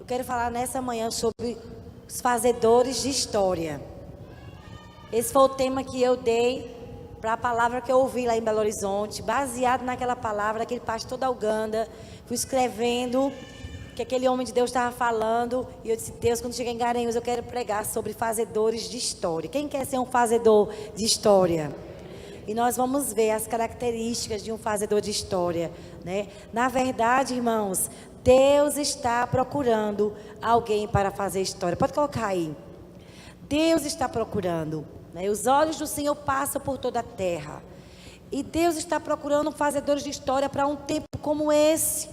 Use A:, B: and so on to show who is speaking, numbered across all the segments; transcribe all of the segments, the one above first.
A: Eu quero falar nessa manhã sobre os fazedores de história. Esse foi o tema que eu dei para a palavra que eu ouvi lá em Belo Horizonte, baseado naquela palavra, aquele pastor da Uganda. Fui escrevendo que aquele homem de Deus estava falando, e eu disse: Deus, quando chegar em Garanhuns, eu quero pregar sobre fazedores de história. Quem quer ser um fazedor de história? E nós vamos ver as características de um fazedor de história, né? Na verdade, irmãos, Deus está procurando alguém para fazer história. Pode colocar aí. Deus está procurando, né? Os olhos do Senhor passam por toda a terra. E Deus está procurando fazedores de história para um tempo como esse.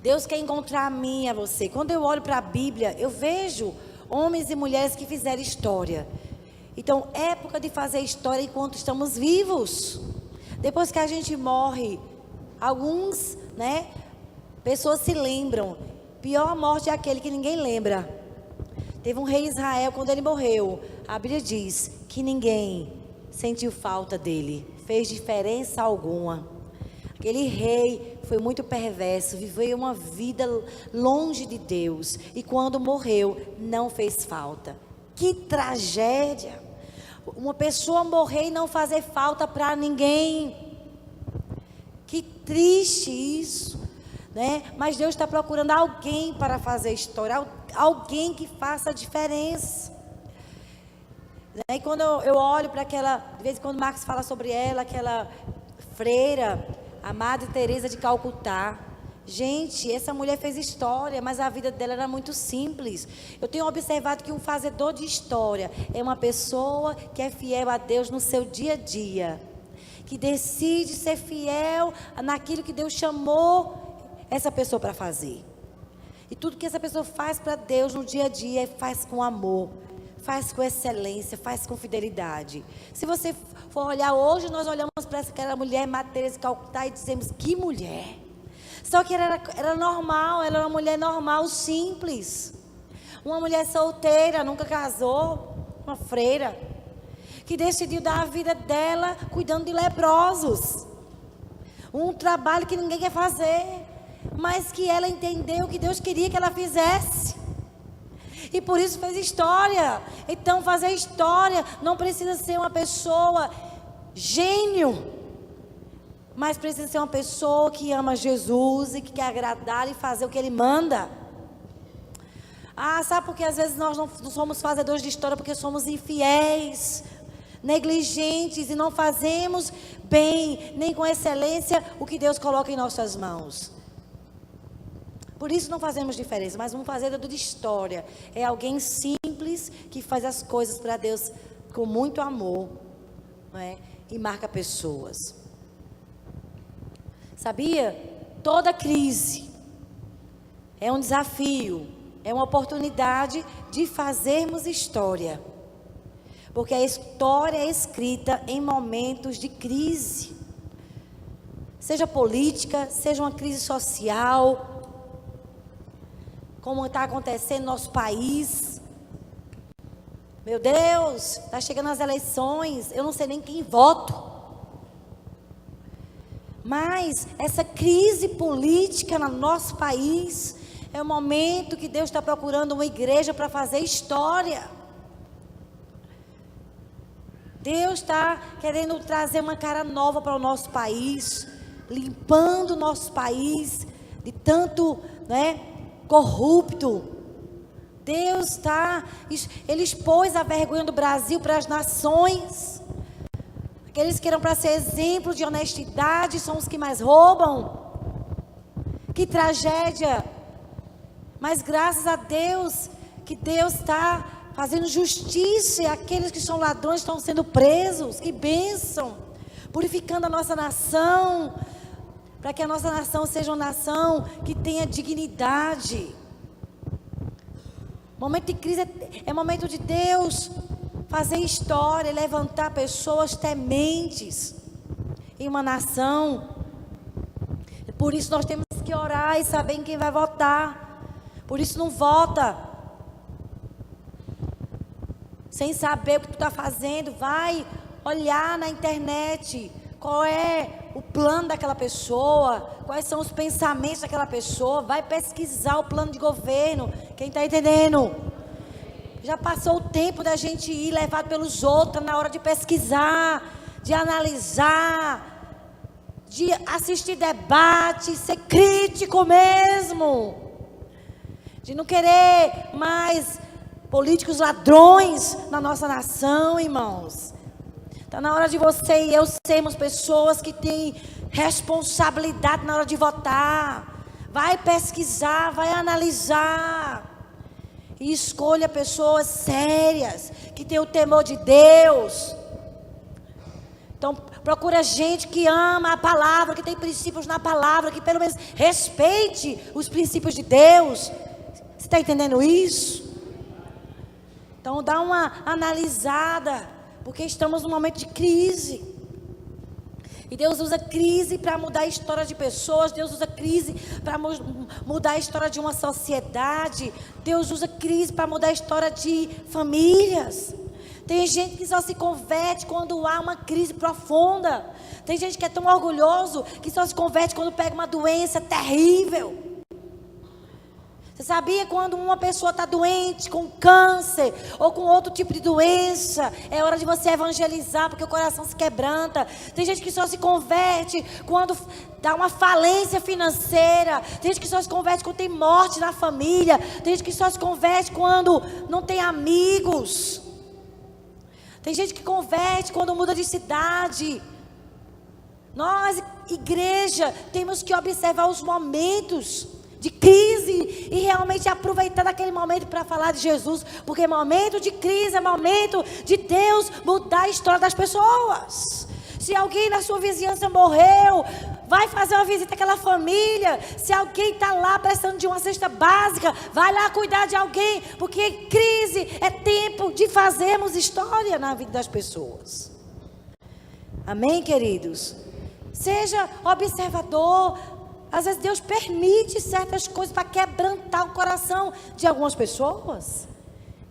A: Deus quer encontrar a mim e a você. Quando eu olho para a Bíblia, eu vejo homens e mulheres que fizeram história. Então, época de fazer história enquanto estamos vivos. Depois que a gente morre, alguns, né, pessoas se lembram. Pior morte é aquele que ninguém lembra. Teve um rei Israel, quando ele morreu, a Bíblia diz que ninguém sentiu falta dele, fez diferença alguma. Aquele rei foi muito perverso, viveu uma vida longe de Deus, e quando morreu, não fez falta. Que tragédia! Uma pessoa morrer e não fazer falta para ninguém. Que triste isso, né? Mas Deus está procurando alguém para fazer história, alguém que faça a diferença. E quando eu olho para aquela, de vez em quando Marcos fala sobre ela, aquela freira, a Madre Teresa de Calcutá. Gente, essa mulher fez história, mas a vida dela era muito simples. Eu tenho observado que um fazedor de história é uma pessoa que é fiel a Deus no seu dia a dia, que decide ser fiel naquilo que Deus chamou essa pessoa para fazer. E tudo que essa pessoa faz para Deus no dia a dia, faz com amor, faz com excelência, faz com fidelidade. Se você for olhar hoje, nós olhamos para aquela mulher, Madre Teresa de Calcutá, e dizemos: que mulher! Só que ela era normal, ela era uma mulher normal, simples. Uma mulher solteira, nunca casou, uma freira, que decidiu dar a vida dela cuidando de leprosos. Um trabalho que ninguém quer fazer, mas que ela entendeu que Deus queria que ela fizesse. E por isso fez história. Então, fazer história não precisa ser uma pessoa gênio, mas precisa ser uma pessoa que ama Jesus e que quer agradar e fazer o que Ele manda. Sabe por que às vezes nós não somos fazedores de história? Porque somos infiéis, negligentes e não fazemos bem, nem com excelência, o que Deus coloca em nossas mãos. Por isso não fazemos diferença. Mas um fazedor de história é alguém simples que faz as coisas para Deus com muito amor, não é? E marca pessoas. Sabia? Toda crise é um desafio, é uma oportunidade de fazermos história. Porque a história é escrita em momentos de crise. Seja política, seja uma crise social, como está acontecendo no nosso país. Meu Deus, está chegando as eleições, eu não sei nem quem voto. Mas essa crise política no nosso país é o momento que Deus está procurando uma igreja para fazer história. Deus está querendo trazer uma cara nova para o nosso país, limpando o nosso país de tanto, né, corrupto. Deus está, Ele expôs a vergonha do Brasil para as nações. Aqueles que eram para ser exemplo de honestidade são os que mais roubam. Que tragédia! Mas graças a Deus, que Deus está fazendo justiça, e aqueles que são ladrões estão sendo presos. Que bênção! Purificando a nossa nação, para que a nossa nação seja uma nação que tenha dignidade. Momento de crise é momento de Deus fazer história, levantar pessoas tementes em uma nação. Por isso nós temos que orar e saber em quem vai votar. Por isso não vota sem saber o que tu está fazendo. Vai olhar na internet qual é o plano daquela pessoa, quais são os pensamentos daquela pessoa, vai pesquisar o plano de governo. Quem está entendendo? Já passou o tempo da gente ir levado pelos outros na hora de pesquisar, de analisar, de assistir debate, ser crítico mesmo, de não querer mais políticos ladrões na nossa nação, irmãos. Está na hora de você e eu sermos pessoas que têm responsabilidade na hora de votar. Vai pesquisar, vai analisar. E escolha pessoas sérias, que têm o temor de Deus. Então, procura gente que ama a palavra, que tem princípios na palavra, que pelo menos respeite os princípios de Deus. Você está entendendo isso? Então, dá uma analisada, porque estamos num momento de crise. E Deus usa crise para mudar a história de pessoas. Deus usa crise para mudar a história de uma sociedade. Deus usa crise para mudar a história de famílias. Tem gente que só se converte quando há uma crise profunda. Tem gente que é tão orgulhoso que só se converte quando pega uma doença terrível. Você sabia quando uma pessoa está doente com câncer ou com outro tipo de doença, é hora de você evangelizar porque o coração se quebranta. Tem gente que só se converte quando dá uma falência financeira. Tem gente que só se converte quando tem morte na família. Tem gente que só se converte quando não tem amigos. Tem gente que converte quando muda de cidade. Nós, igreja, temos que observar os momentos de crise e realmente aproveitar daquele momento para falar de Jesus, porque momento de crise é momento de Deus mudar a história das pessoas. Se alguém na sua vizinhança morreu, vai fazer uma visita àquela família. Se alguém está lá precisando de uma cesta básica, vai lá cuidar de alguém, porque crise é tempo de fazermos história na vida das pessoas. Amém, queridos? Seja observador. Às vezes Deus permite certas coisas para quebrantar o coração de algumas pessoas,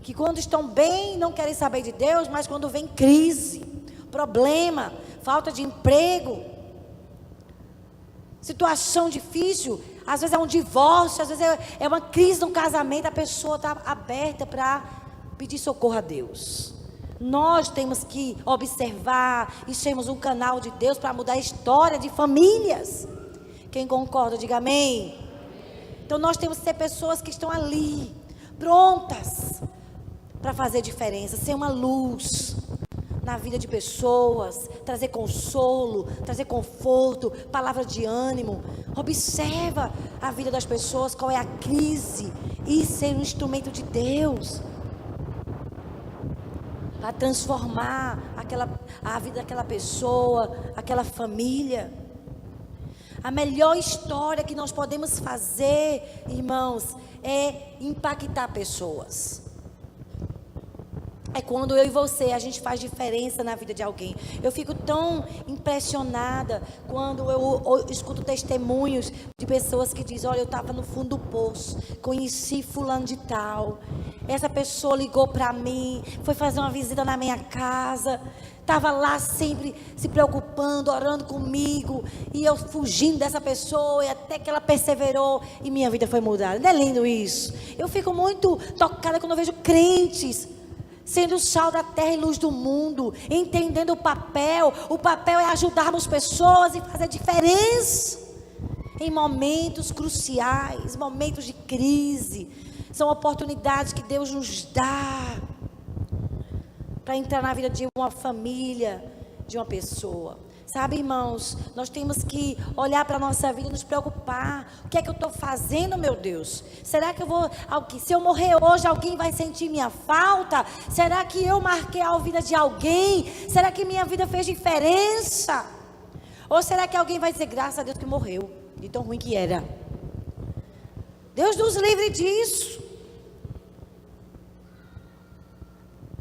A: que quando estão bem não querem saber de Deus, mas quando vem crise, problema, falta de emprego, situação difícil, às vezes é um divórcio, às vezes é uma crise no casamento, a pessoa está aberta para pedir socorro a Deus. Nós temos que observar e sermos um canal de Deus para mudar a história de famílias. Quem concorda, diga amém. Então nós temos que ser pessoas que estão ali, prontas para fazer diferença, ser uma luz na vida de pessoas, trazer consolo, trazer conforto, palavra de ânimo. Observa a vida das pessoas, qual é a crise, e ser um instrumento de Deus para transformar a vida daquela pessoa, aquela família. A melhor história que nós podemos fazer, irmãos, é impactar pessoas. É quando eu e você, a gente faz diferença na vida de alguém. Eu fico tão impressionada quando eu escuto testemunhos de pessoas que dizem: olha, eu estava no fundo do poço, conheci fulano de tal, essa pessoa ligou para mim, foi fazer uma visita na minha casa, estava lá sempre se preocupando, orando comigo, e eu fugindo dessa pessoa, e até que ela perseverou, e minha vida foi mudada. Não é lindo isso? Eu fico muito tocada quando eu vejo crentes sendo sal da terra e luz do mundo, entendendo o papel é ajudarmos pessoas e fazer diferença em momentos cruciais, momentos de crise. São oportunidades que Deus nos dá para entrar na vida de uma família, de uma pessoa. Sabe, irmãos, nós temos que olhar para a nossa vida e nos preocupar. O que é que eu estou fazendo, meu Deus? Será que se eu morrer hoje, alguém vai sentir minha falta? Será que eu marquei a vida de alguém? Será que minha vida fez diferença? Ou será que alguém vai dizer: graças a Deus que morreu, de tão ruim que era? Deus nos livre disso.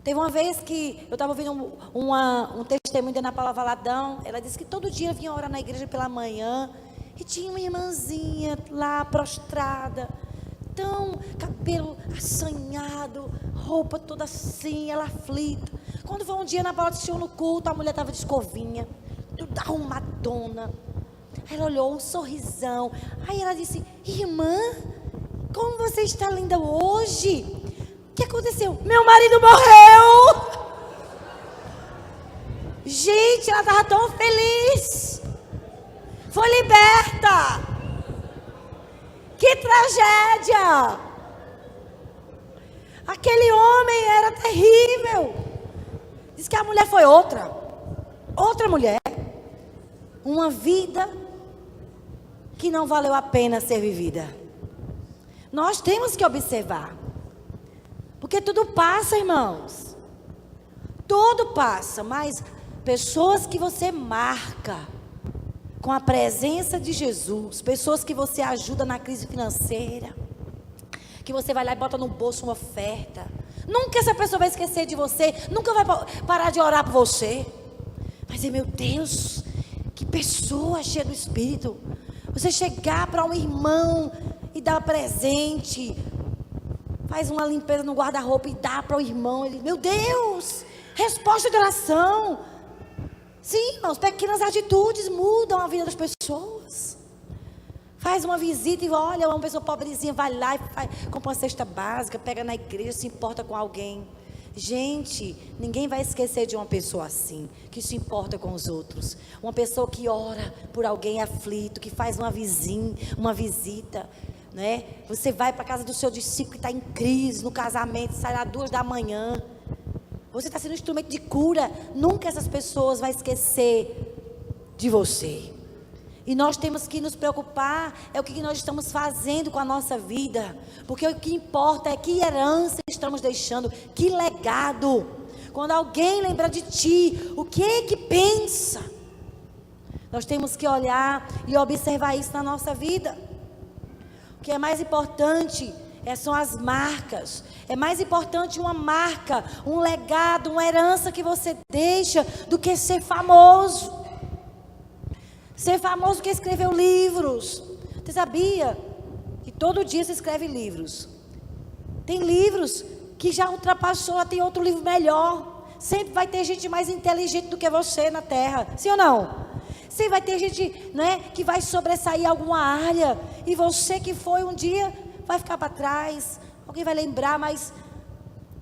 A: Teve uma vez que eu estava ouvindo um testemunho da Ana Paula Valadão. Ela disse que todo dia vinha orar na igreja pela manhã, e tinha uma irmãzinha lá prostrada, tão cabelo assanhado, roupa toda assim, ela aflita. Quando foi um dia, Ana Paula disse no culto, a mulher estava de escovinha, toda arrumadona. Aí ela olhou, um sorrisão. Aí ela disse: irmã, como você está linda hoje? O que aconteceu? Meu marido morreu! Gente, ela estava tão feliz. Foi liberta. Que tragédia. Aquele homem era terrível. Diz que a mulher foi outra mulher. Uma vida que não valeu a pena ser vivida. Nós temos que observar. Porque tudo passa, irmãos. Tudo passa, mas pessoas que você marca com a presença de Jesus, pessoas que você ajuda na crise financeira, que você vai lá e bota no bolso uma oferta, nunca essa pessoa vai esquecer de você, nunca vai parar de orar por você. Mas, meu Deus, que pessoa cheia do Espírito. Você chegar para um irmão e dar presente, faz uma limpeza no guarda-roupa e dá para o irmão. Ele, meu Deus, resposta de oração. Sim, irmãos, pequenas atitudes mudam a vida das pessoas. Faz uma visita e olha, uma pessoa pobrezinha, vai lá e compra uma cesta básica, pega na igreja, se importa com alguém. Gente, ninguém vai esquecer de uma pessoa assim, que se importa com os outros. Uma pessoa que ora por alguém aflito, que faz uma visita, né? Você vai para a casa do seu discípulo que está em crise, no casamento, sai às 2 da manhã. Você está sendo um instrumento de cura. Nunca essas pessoas vão esquecer de você. E nós temos que nos preocupar, é o que nós estamos fazendo com a nossa vida. Porque o que importa é que herança estamos deixando, que legado. Quando alguém lembra de ti, o que é que pensa? Nós temos que olhar e observar isso na nossa vida. O que é mais importante são as marcas. É mais importante uma marca, um legado, uma herança que você deixa, do que ser famoso. Ser famoso que escreveu livros. Você sabia que todo dia se escreve livros? Tem livros que já ultrapassou, já tem outro livro melhor. Sempre vai ter gente mais inteligente do que você na terra. Sim ou não? Sempre vai ter gente, né, que vai sobressair alguma área. E você que foi um dia vai ficar para trás. Alguém vai lembrar, mas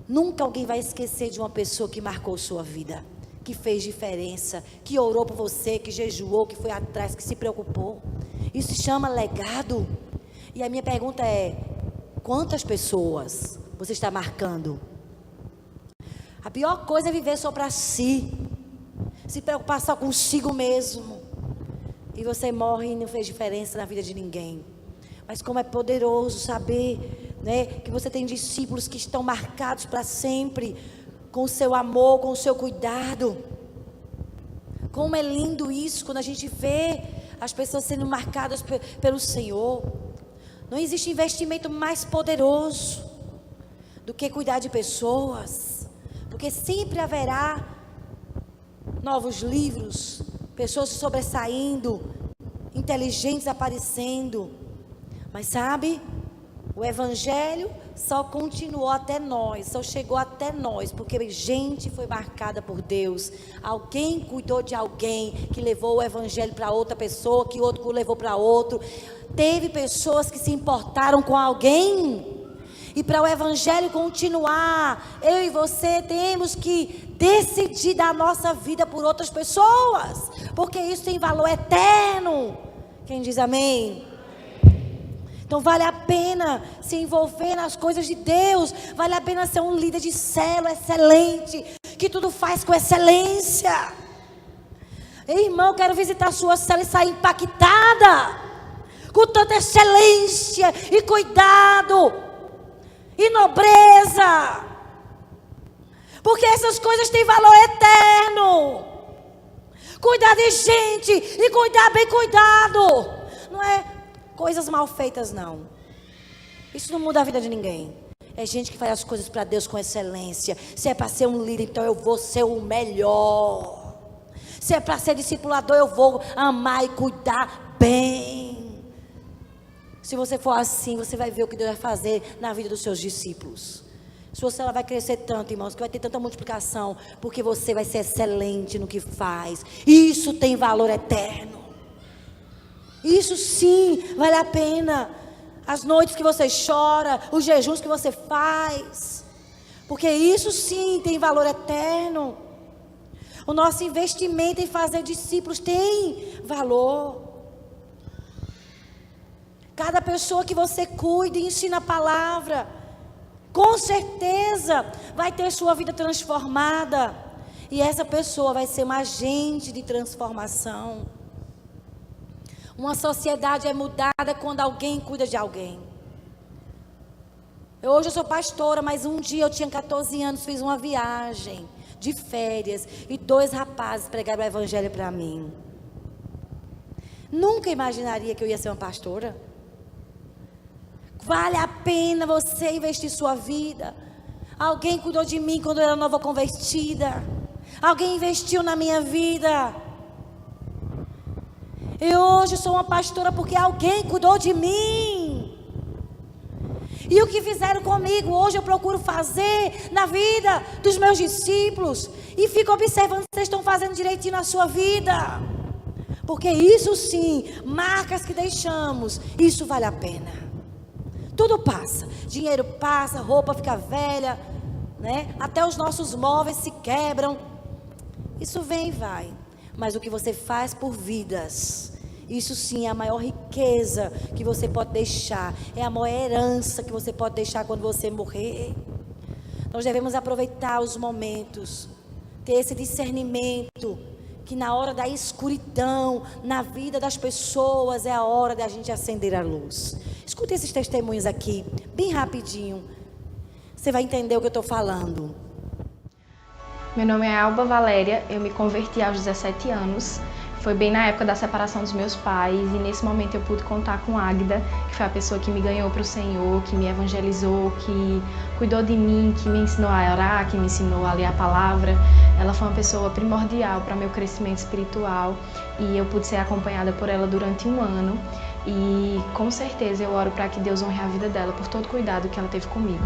A: nunca alguém vai esquecer de uma pessoa que marcou sua vida, que fez diferença, que orou por você, que jejuou, que foi atrás, que se preocupou. Isso se chama legado. E a minha pergunta é: quantas pessoas você está marcando? A pior coisa é viver só para si, se preocupar só consigo mesmo, e você morre e não fez diferença na vida de ninguém. Mas como é poderoso saber, né, que você tem discípulos que estão marcados para sempre, com o seu amor, com o seu cuidado. Como é lindo isso, quando a gente vê as pessoas sendo marcadas pelo Senhor. Não existe investimento mais poderoso do que cuidar de pessoas, porque sempre haverá novos livros, pessoas se sobressaindo, inteligentes aparecendo. Mas sabe, o Evangelho só continuou até nós, só chegou até nós, porque gente foi marcada por Deus. Alguém cuidou de alguém, que levou o Evangelho para outra pessoa, que outro levou para outro. Teve pessoas que se importaram com alguém. E para o Evangelho continuar, eu e você temos que decidir dar a nossa vida por outras pessoas, porque isso tem valor eterno. Quem diz amém? Então vale a pena se envolver nas coisas de Deus. Vale a pena ser um líder de célula excelente, que tudo faz com excelência. Ei, irmão, eu quero visitar a sua célula e sair impactada, com tanta excelência e cuidado e nobreza, porque essas coisas têm valor eterno. Cuidar de gente e cuidar bem cuidado, não é coisas mal feitas, não. Isso não muda a vida de ninguém. É gente que faz as coisas para Deus com excelência. Se é para ser um líder, então eu vou ser o melhor. Se é para ser discipulador, eu vou amar e cuidar bem. Se você for assim, você vai ver o que Deus vai fazer na vida dos seus discípulos. Sua célula vai crescer tanto, irmãos, que vai ter tanta multiplicação, porque você vai ser excelente no que faz. Isso tem valor eterno. Isso sim vale a pena. As noites que você chora, os jejuns que você faz, porque isso sim tem valor eterno. O nosso investimento em fazer discípulos tem valor. Cada pessoa que você cuida e ensina a palavra, com certeza vai ter sua vida transformada. E essa pessoa vai ser um agente de transformação. Uma sociedade é mudada quando alguém cuida de alguém. Hoje eu sou pastora, mas um dia eu tinha 14 anos, fiz uma viagem de férias e 2 rapazes pregaram o evangelho para mim. Nunca imaginaria que eu ia ser uma pastora. Vale a pena você investir sua vida. Alguém cuidou de mim quando eu era nova convertida. Alguém investiu na minha vida. E hoje sou uma pastora porque alguém cuidou de mim. E o que fizeram comigo, hoje eu procuro fazer na vida dos meus discípulos. E fico observando se vocês estão fazendo direitinho na sua vida. Porque isso sim, marcas que deixamos, isso vale a pena. Tudo passa, dinheiro passa, roupa fica velha, né? Até os nossos móveis se quebram. Isso vem e vai. Mas o que você faz por vidas, isso sim é a maior riqueza que você pode deixar. É a maior herança que você pode deixar quando você morrer. Nós devemos aproveitar os momentos, ter esse discernimento, que na hora da escuridão, na vida das pessoas, é a hora de a gente acender a luz. Escuta esses testemunhos aqui, bem rapidinho. Você vai entender o que eu estou falando.
B: Meu nome é Alba Valéria, eu me converti aos 17 anos. Foi bem na época da separação dos meus pais e nesse momento eu pude contar com Águida, que foi a pessoa que me ganhou para o Senhor, que me evangelizou, que cuidou de mim, que me ensinou a orar, que me ensinou a ler a palavra. Ela foi uma pessoa primordial para meu crescimento espiritual e eu pude ser acompanhada por ela durante 1 ano. E com certeza eu oro para que Deus honre a vida dela por todo o cuidado que ela teve comigo.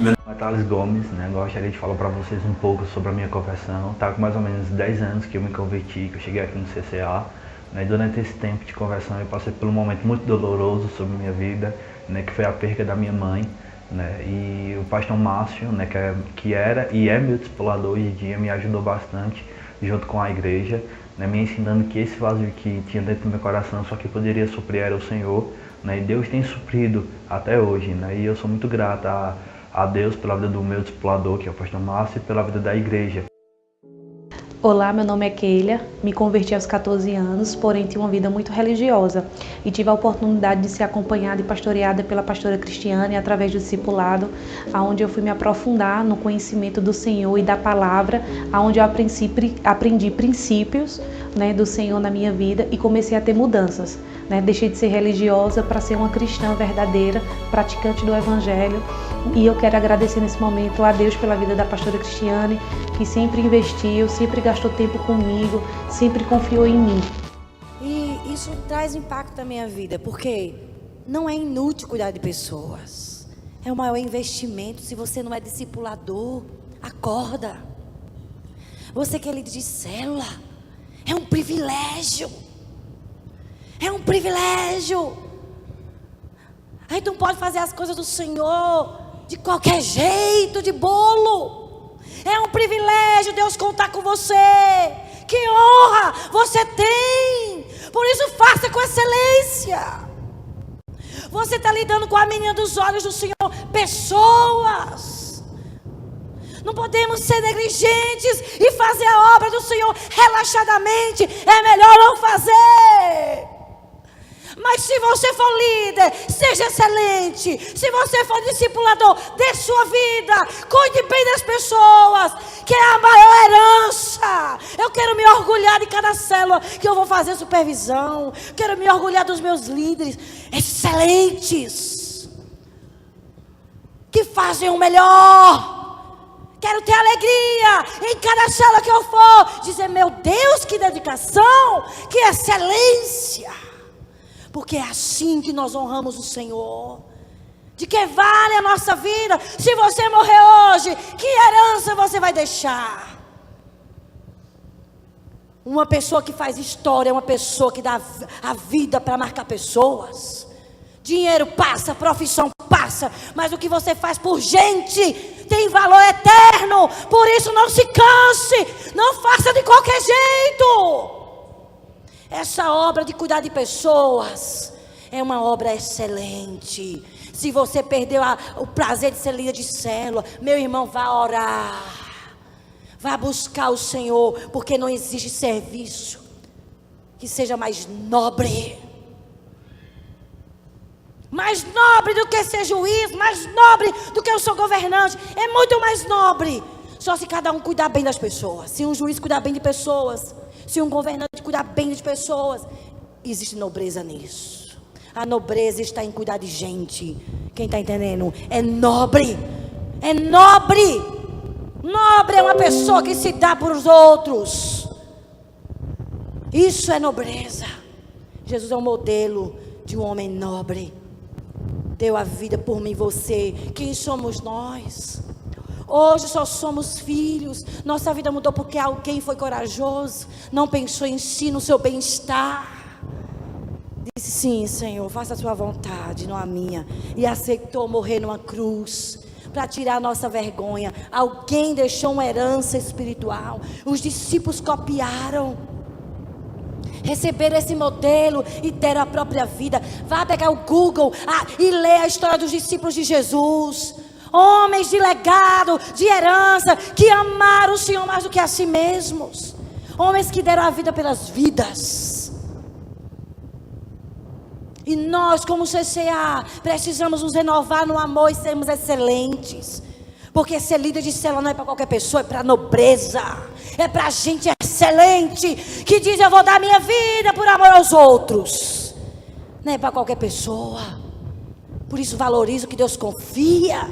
C: Meu nome é Thales Gomes, né? Gostaria de falar para vocês um pouco sobre a minha conversão. Tá com mais ou menos 10 anos que eu me converti, que eu cheguei aqui no CCA. Né? Durante esse tempo de conversão eu passei por um momento muito doloroso sobre a minha vida, né? Que foi a perda da minha mãe. Né? E o pastor Márcio, né? que era e é meu discipulador hoje em dia, me ajudou bastante junto com a igreja, né? Me ensinando que esse vazio que tinha dentro do meu coração só que poderia suprir era o Senhor. Né? E Deus tem suprido até hoje. Né? E eu sou muito grato a Deus pela vida do meu discipulador, que é o pastor Márcio, e pela vida da igreja.
D: Olá, meu nome é Keila, me converti aos 14 anos, porém tinha uma vida muito religiosa e tive a oportunidade de ser acompanhada e pastoreada pela pastora Cristiane através do discipulado, onde eu fui me aprofundar no conhecimento do Senhor e da palavra, onde eu aprendi princípios, né, do Senhor na minha vida e comecei a ter mudanças. Né? Deixei de ser religiosa para ser uma cristã verdadeira, praticante do Evangelho. E eu quero agradecer nesse momento a Deus pela vida da pastora Cristiane, que sempre investiu, sempre gastou tempo comigo, sempre confiou em mim.
A: E isso traz impacto na minha vida, porque não é inútil cuidar de pessoas. É o maior investimento. Se você não é discipulador, acorda. Você que é líder de célula, é um privilégio. É um privilégio. A gente não pode fazer as coisas do Senhor de qualquer jeito, de bolo. É um privilégio Deus contar com você. Que honra você tem. Por isso faça com excelência. Você está lidando com a menina dos olhos do Senhor. Pessoas. Não podemos ser negligentes e fazer a obra do Senhor relaxadamente. É melhor não fazer. Mas se você for líder, seja excelente. Se você for discipulador, dê sua vida. Cuide bem das pessoas, que é a maior herança. Eu quero me orgulhar de cada célula que eu vou fazer supervisão. Quero me orgulhar dos meus líderes excelentes, que fazem o melhor. Quero ter alegria em cada célula que eu for. Dizer, meu Deus, que dedicação, que excelência. Porque é assim que nós honramos o Senhor. De que vale a nossa vida? Se você morrer hoje, que herança você vai deixar? Uma pessoa que faz história é uma pessoa que dá a vida para marcar pessoas. Dinheiro passa, profissão passa, mas o que você faz por gente tem valor eterno. Por isso não se canse, não faça de qualquer jeito. Essa obra de cuidar de pessoas é uma obra excelente. Se você perdeu o prazer de ser líder de célula, meu irmão, vá orar. Vá buscar o Senhor, porque não existe serviço que seja mais nobre. Mais nobre do que ser juiz, mais nobre do que eu sou governante. É muito mais nobre. Só se cada um cuidar bem das pessoas. Se um juiz cuidar bem de pessoas, se um governante cuidar bem de pessoas, existe nobreza nisso. A nobreza está em cuidar de gente. Quem está entendendo? É nobre. É nobre. Nobre é uma pessoa que se dá por os outros. Isso é nobreza. Jesus é um modelo de um homem nobre. Deu a vida por mim e você. Quem somos nós? Hoje só somos filhos. Nossa vida mudou porque alguém foi corajoso. Não pensou em si, no seu bem-estar. Disse: sim, Senhor, faça a sua vontade, não a minha. E aceitou morrer numa cruz para tirar a nossa vergonha. Alguém deixou uma herança espiritual. Os discípulos copiaram, receberam esse modelo e deram a própria vida. Vá pegar o Google e ler a história dos discípulos de Jesus. Homens de legado, de herança, que amaram o Senhor mais do que a si mesmos. Homens que deram a vida pelas vidas. E nós, como CCA, precisamos nos renovar no amor e sermos excelentes. Porque ser líder de célula não é para qualquer pessoa, é para nobreza. É para gente excelente, que diz: eu vou dar minha vida por amor aos outros. Não é para qualquer pessoa. Por isso valorize o que Deus confia.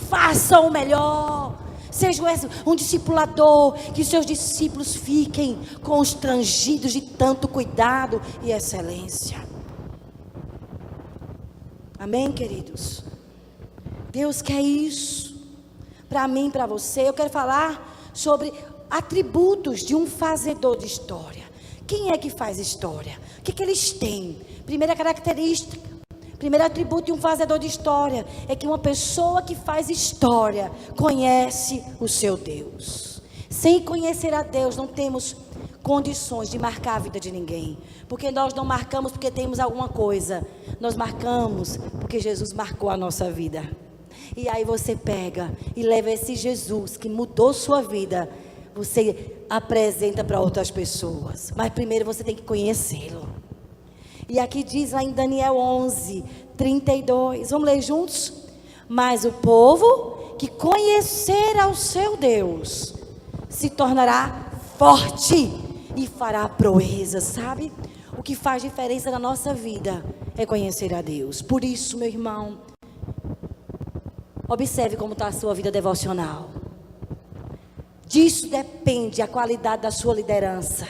A: Faça o melhor. Seja um discipulador, que seus discípulos fiquem constrangidos de tanto cuidado e excelência. Amém, queridos? Deus quer isso para mim, para você. Eu quero falar sobre atributos de um fazedor de história. Quem é que faz história? O que eles têm? Primeira característica, primeiro atributo de um fazedor de história é que uma pessoa que faz história conhece o seu Deus. Sem conhecer a Deus, não temos condições de marcar a vida de ninguém. Porque nós não marcamos porque temos alguma coisa. Nós marcamos porque Jesus marcou a nossa vida. E aí você pega e leva esse Jesus que mudou sua vida, você apresenta para outras pessoas. Mas primeiro você tem que conhecê-lo. E aqui diz lá em Daniel 11, 32. Vamos ler juntos? Mas o povo que conhecer ao seu Deus se tornará forte e fará proezas, sabe? O que faz diferença na nossa vida é conhecer a Deus. Por isso, meu irmão, observe como está a sua vida devocional. Disso depende a qualidade da sua liderança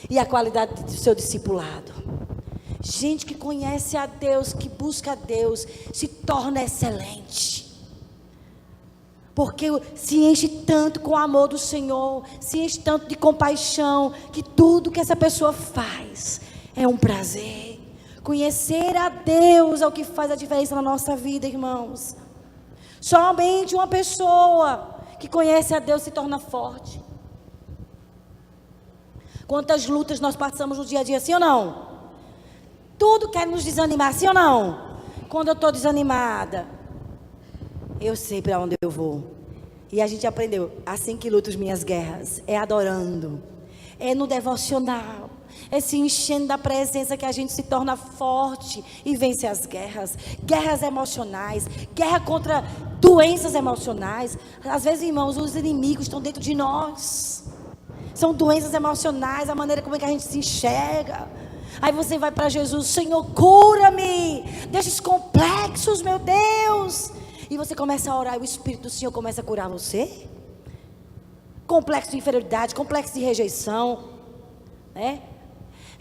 A: e a qualidade do seu discipulado. Gente que conhece a Deus, que busca a Deus, se torna excelente. Porque se enche tanto com o amor do Senhor, se enche tanto de compaixão, que tudo que essa pessoa faz é um prazer. Conhecer a Deus é o que faz a diferença na nossa vida, irmãos. Somente uma pessoa que conhece a Deus se torna forte. Quantas lutas nós passamos no dia a dia, sim ou não? Tudo quer nos desanimar, sim ou não? Quando eu estou desanimada, eu sei para onde eu vou. E a gente aprendeu, assim que luto as minhas guerras, é adorando, é no devocional, é se enchendo da presença que a gente se torna forte e vence as guerras. Guerras emocionais, guerra contra doenças emocionais. Às vezes, irmãos, os inimigos estão dentro de nós. São doenças emocionais, a maneira como é que a gente se enxerga. Aí você vai para Jesus: Senhor, cura-me desses complexos, meu Deus. E você começa a orar e o Espírito do Senhor começa a curar você. Complexo de inferioridade, complexo de rejeição, né?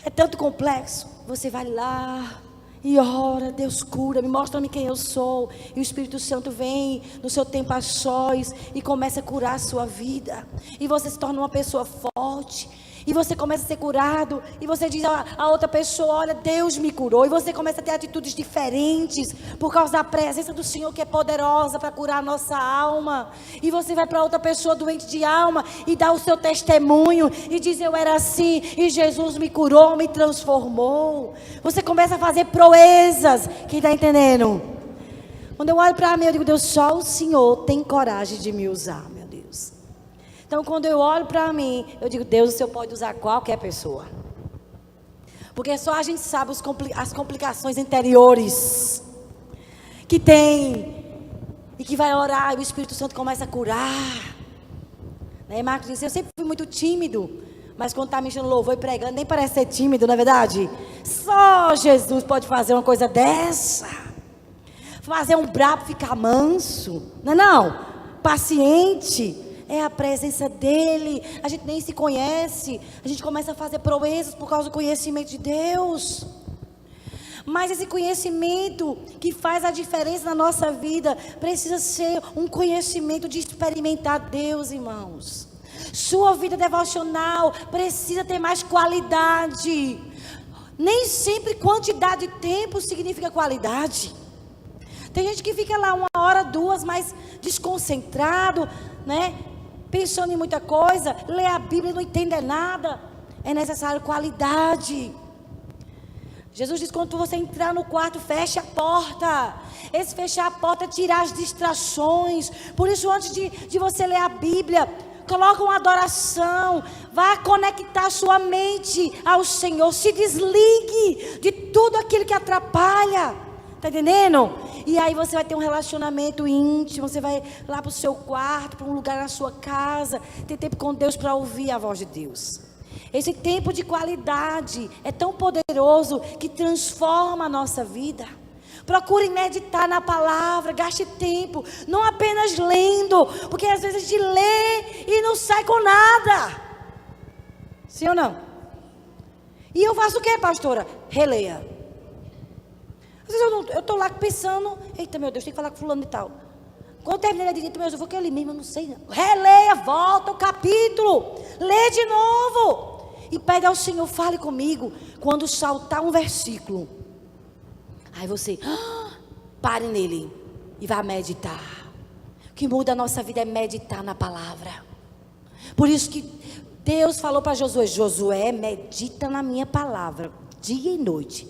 A: É tanto complexo. Você vai lá E ora, Deus cura, me mostra-me quem eu sou. E o Espírito Santo vem no seu tempo a sós e começa a curar a sua vida. E você se torna uma pessoa forte. E você começa a ser curado. E você diz a outra pessoa, olha, Deus me curou. E você começa a ter atitudes diferentes por causa da presença do Senhor, que é poderosa para curar a nossa alma. E você vai para outra pessoa doente de alma e dá o seu testemunho e diz, eu era assim e Jesus me curou, me transformou. Você começa a fazer proezas. Quem está entendendo? Quando eu olho para mim, eu digo, Deus, só o Senhor tem coragem de me usar, meu Deus. Então, quando eu olho para mim, eu digo, Deus, o Senhor pode usar qualquer pessoa. Porque só a gente sabe as complicações interiores que tem. E que vai orar e o Espírito Santo começa a curar. Né? Marcos disse, eu sempre fui muito tímido. Mas quando está me enchendo louvor e pregando, nem parece ser tímido, não é verdade? Só Jesus pode fazer uma coisa dessa. Fazer um brabo ficar manso. Não é não? Paciente. É a presença dele. A gente nem se conhece. A gente começa a fazer proezas por causa do conhecimento de Deus. Mas esse conhecimento que faz a diferença na nossa vida precisa ser um conhecimento de experimentar Deus, irmãos. Sua vida devocional precisa ter mais qualidade. Nem sempre quantidade de tempo significa qualidade. Tem gente que fica lá 1 hora, 2, mais desconcentrado, né? Pensando em muita coisa, lê a Bíblia e não entende nada. É necessário qualidade. Jesus diz, quando você entrar no quarto, feche a porta. Esse fechar a porta é tirar as distrações. Por isso, antes de você ler a Bíblia, coloca uma adoração. Vá conectar sua mente ao Senhor. Se desligue de tudo aquilo que atrapalha. Está entendendo? E aí você vai ter um relacionamento íntimo. Você vai lá para o seu quarto, para um lugar na sua casa. Ter tempo com Deus para ouvir a voz de Deus. Esse tempo de qualidade é tão poderoso que transforma a nossa vida. Procure meditar na palavra, gaste tempo, não apenas lendo, porque às vezes a gente lê e não sai com nada. Sim ou não? E eu faço o que, pastora? Releia. Às vezes eu estou lá pensando, eita meu Deus, tem que falar com fulano e tal. Quando eu terminei de direito, eu vou que ali mesmo, eu não sei. Releia, volta o capítulo, lê de novo. E pede ao Senhor, fale comigo. Quando saltar um versículo, aí você, pare nele e vá meditar. O que muda a nossa vida é meditar na palavra. Por isso que Deus falou para Josué, Josué, medita na minha palavra, dia e noite,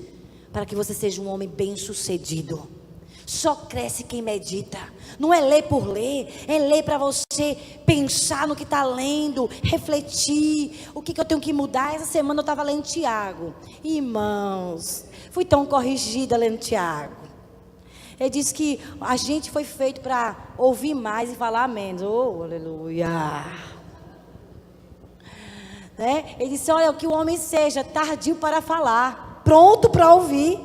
A: para que você seja um homem bem sucedido. Só cresce quem medita. Não é ler por ler, é ler para você pensar no que está lendo, refletir, o que eu tenho que mudar. Essa semana eu estava lendo Tiago. Irmãos, fui tão corrigida lendo Tiago. Ele disse que a gente foi feito para ouvir mais e falar menos. Oh, aleluia. Né? Ele disse, olha, que o homem seja tardio para falar, pronto para ouvir,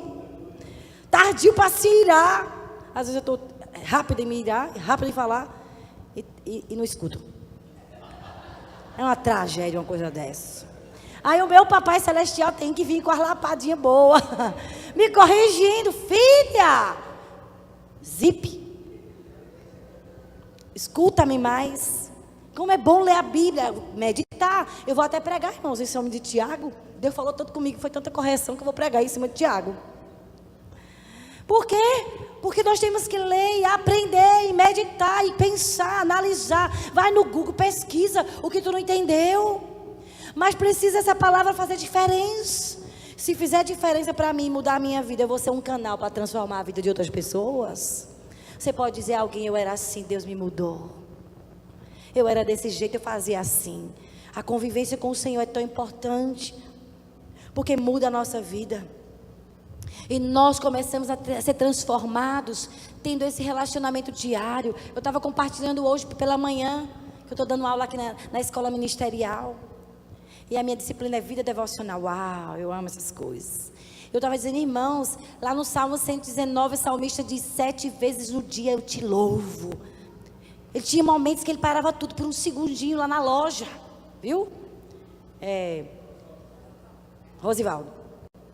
A: tardio para se irar. Às vezes eu estou rápido em me irar, rápido em falar e não escuto. É uma tragédia uma coisa dessa. Aí o meu papai celestial tem que vir com as lapadinhas boas, me corrigindo, filha, zip, escuta-me mais. Como é bom ler a Bíblia, meditar. Eu vou até pregar, irmãos, esse homem de Tiago. Deus falou tanto comigo, foi tanta correção que eu vou pregar em cima de Tiago. Por quê? Porque nós temos que ler, e aprender, e meditar, e pensar, analisar. Vai no Google, pesquisa o que tu não entendeu. Mas precisa essa palavra fazer diferença. Se fizer diferença para mim, mudar a minha vida, eu vou ser um canal para transformar a vida de outras pessoas. Você pode dizer a alguém, eu era assim, Deus me mudou. Eu era desse jeito, eu fazia assim. A convivência com o Senhor é tão importante, porque muda a nossa vida. E nós começamos a ser transformados, tendo esse relacionamento diário. Eu estava compartilhando hoje pela manhã, que eu estou dando aula aqui na escola ministerial. E a minha disciplina é vida devocional. Uau, eu amo essas coisas. Eu estava dizendo, irmãos, lá no Salmo 119, o salmista diz, 7 vezes no dia eu te louvo. Ele tinha momentos que ele parava tudo por um segundinho lá na loja. Viu? Rosivaldo.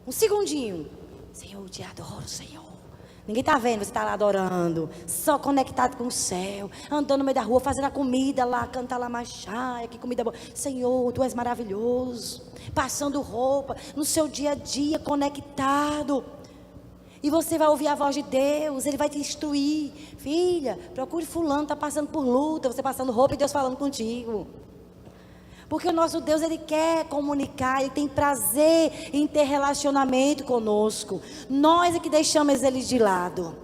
A: Um segundinho. Senhor, eu te adoro, Senhor. Ninguém está vendo, você está lá adorando, só conectado com o céu, andando no meio da rua, fazendo a comida lá, cantar lá machai, que comida boa. Senhor, tu és maravilhoso. Passando roupa, no seu dia a dia, conectado. E você vai ouvir a voz de Deus, Ele vai te instruir. Filha, procure fulano, está passando por luta, você passando roupa e Deus falando contigo. Porque o nosso Deus, Ele quer comunicar, Ele tem prazer em ter relacionamento conosco. Nós é que deixamos Ele de lado.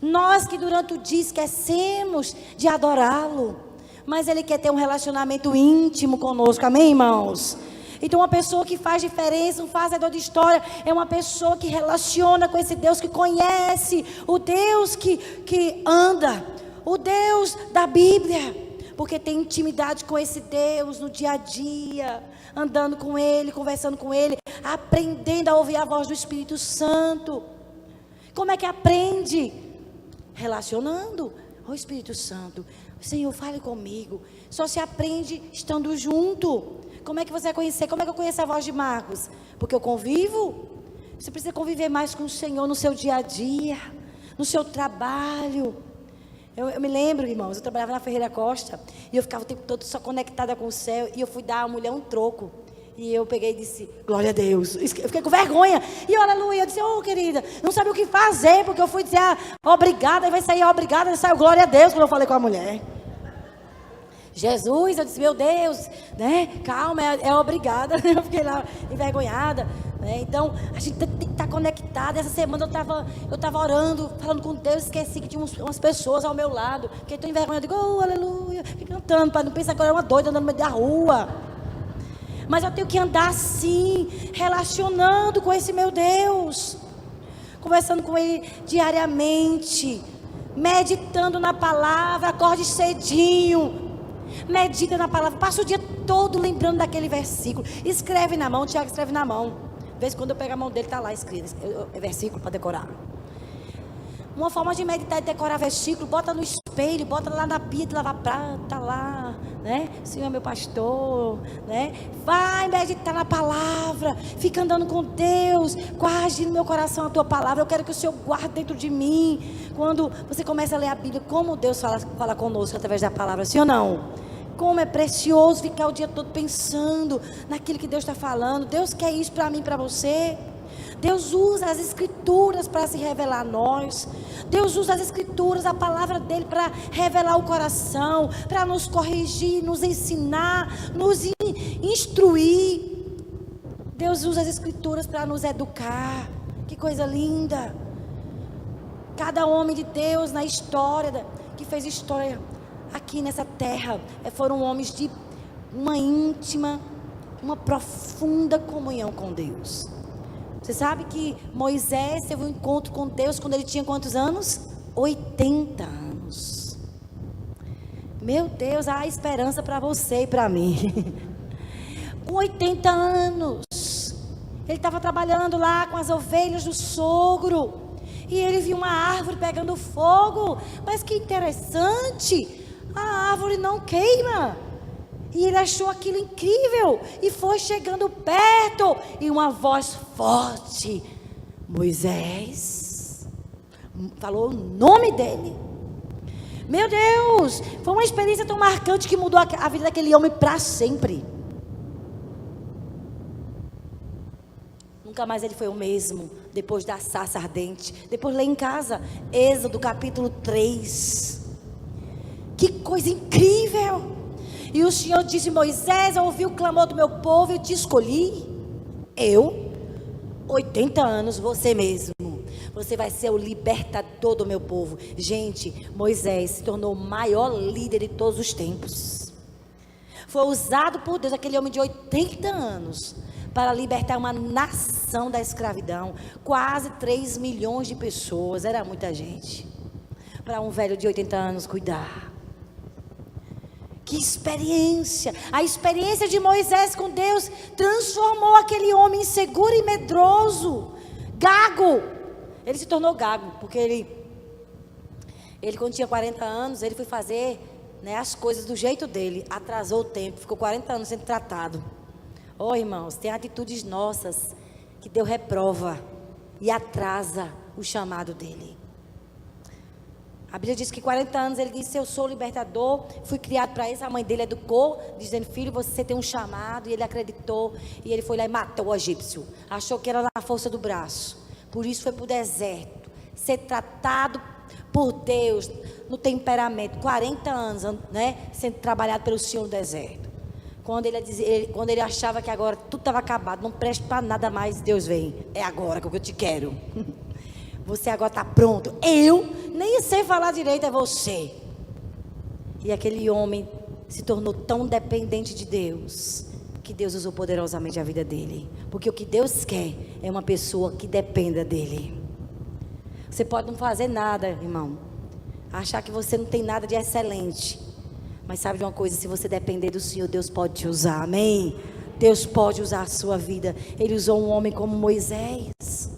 A: Nós que durante o dia esquecemos de adorá-lo. Mas Ele quer ter um relacionamento íntimo conosco, amém, irmãos? Então uma pessoa que faz diferença, um fazedor de história, é uma pessoa que relaciona com esse Deus, que conhece o Deus que anda, o Deus da Bíblia. Porque tem intimidade com esse Deus no dia a dia, andando com Ele, conversando com Ele, aprendendo a ouvir a voz do Espírito Santo. Como é que aprende? Relacionando ao Espírito Santo. Senhor, fale comigo. Só se aprende estando junto. Como é que você vai conhecer? Como é que eu conheço a voz de Marcos? Porque eu convivo. Você precisa conviver mais com o Senhor no seu dia a dia, no seu trabalho. Eu me lembro, irmãos, eu trabalhava na Ferreira Costa e eu ficava o tempo todo só conectada com o céu. E eu fui dar à mulher um troco. E eu peguei e disse, glória a Deus. Eu fiquei com vergonha. E aleluia, eu disse, querida, não sabia o que fazer, porque eu fui dizer, obrigada, e vai sair obrigada, e saiu glória a Deus, quando eu falei com a mulher. Jesus, eu disse, meu Deus, né? Calma, é obrigada. Eu fiquei lá envergonhada, né? Então, a gente tem que estar conectado. Essa semana eu estava orando, falando com Deus, esqueci que tinha umas pessoas ao meu lado. Fiquei tão envergonhada, digo, aleluia, fiquei cantando, para não pensar que eu era uma doida andando no meio da rua. Mas eu tenho que andar assim, relacionando com esse meu Deus, conversando com Ele diariamente, meditando na palavra. Acorde cedinho, medita na palavra, passa o dia todo lembrando daquele versículo, escreve na mão. Tiago escreve na mão, de vez em quando eu pego a mão dele, está lá escrito, é versículo para decorar. Uma forma de meditar e decorar versículo, bota no espelho, bota lá na pia de lavar prato, tá lá, né? Senhor é meu pastor, né? Vai meditar na palavra, fica andando com Deus, guarde no meu coração a tua palavra. Eu quero que o Senhor guarde dentro de mim. Quando você começa a ler a Bíblia, como Deus fala conosco através da palavra, sim ou não? Como é precioso ficar o dia todo pensando naquilo que Deus está falando. Deus quer isso para mim e para você. Deus usa as Escrituras para se revelar a nós. Deus usa as Escrituras, a palavra dele, para revelar o coração, para nos corrigir, nos ensinar, nos instruir. Deus usa as Escrituras para nos educar. Que coisa linda. Cada homem de Deus na história, que fez história aqui nessa terra, foram homens de uma íntima, uma profunda comunhão com Deus. Você sabe que Moisés teve um encontro com Deus quando ele tinha quantos anos? 80 anos. Meu Deus, há esperança para você e para mim. Com 80 anos, ele estava trabalhando lá com as ovelhas do sogro, e ele viu uma árvore pegando fogo. Mas que interessante, a árvore não queima. E ele achou aquilo incrível e foi chegando perto, e uma voz forte, Moisés, falou o nome dele. Meu Deus, foi uma experiência tão marcante que mudou a vida daquele homem para sempre. Nunca mais ele foi o mesmo, depois da sarça ardente. Depois lê em casa, Êxodo capítulo 3. Que coisa incrível. E o Senhor disse, Moisés, eu ouvi o clamor do meu povo e te escolhi. Eu, 80 anos, você mesmo. Você vai ser o libertador do meu povo. Gente, Moisés se tornou o maior líder de todos os tempos. Foi usado por Deus, aquele homem de 80 anos, para libertar uma nação da escravidão. Quase 3 milhões de pessoas, era muita gente. Para um velho de 80 anos cuidar. Que experiência! A experiência de Moisés com Deus transformou aquele homem inseguro e medroso, gago. Ele se tornou gago, porque ele quando tinha 40 anos, ele foi fazer, né, as coisas do jeito dele, atrasou o tempo, ficou 40 anos sendo tratado. Irmãos, tem atitudes nossas que Deus reprova. e atrasa o chamado dele. A Bíblia diz que 40 anos ele disse: eu sou libertador, fui criado para isso. A mãe dele educou, dizendo: filho, você tem um chamado. E ele acreditou, e ele foi lá e matou o egípcio. Achou que era na força do braço. Por isso foi para o deserto, ser tratado por Deus no temperamento. 40 anos, né, sendo trabalhado pelo Senhor no deserto. Quando ele achava que agora tudo estava acabado, não presta para nada mais, Deus vem: é agora que eu te quero. Você agora está pronto. Eu nem sei falar direito, é você. E aquele homem se tornou tão dependente de Deus, que Deus usou poderosamente a vida dele. Porque o que Deus quer é uma pessoa que dependa dele. Você pode não fazer nada, irmão, achar que você não tem nada de excelente, mas sabe de uma coisa? Se você depender do Senhor, Deus pode te usar, amém? Deus pode usar a sua vida. Ele usou um homem como Moisés.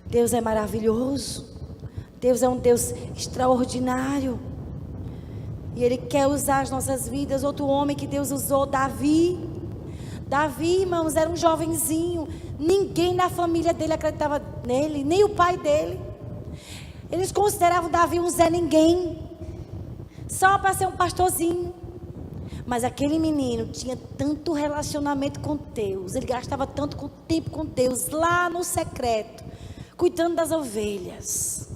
A: Deus é maravilhoso. Deus é um Deus extraordinário. E Ele quer usar as nossas vidas. Outro homem que Deus usou, Davi. Davi, irmãos, era um jovenzinho. Ninguém na família dele acreditava nele, nem o pai dele. Eles consideravam Davi um Zé Ninguém, só para ser um pastorzinho. Mas aquele menino tinha tanto relacionamento com Deus, ele gastava tanto tempo com Deus, lá no secreto, cuidando das ovelhas,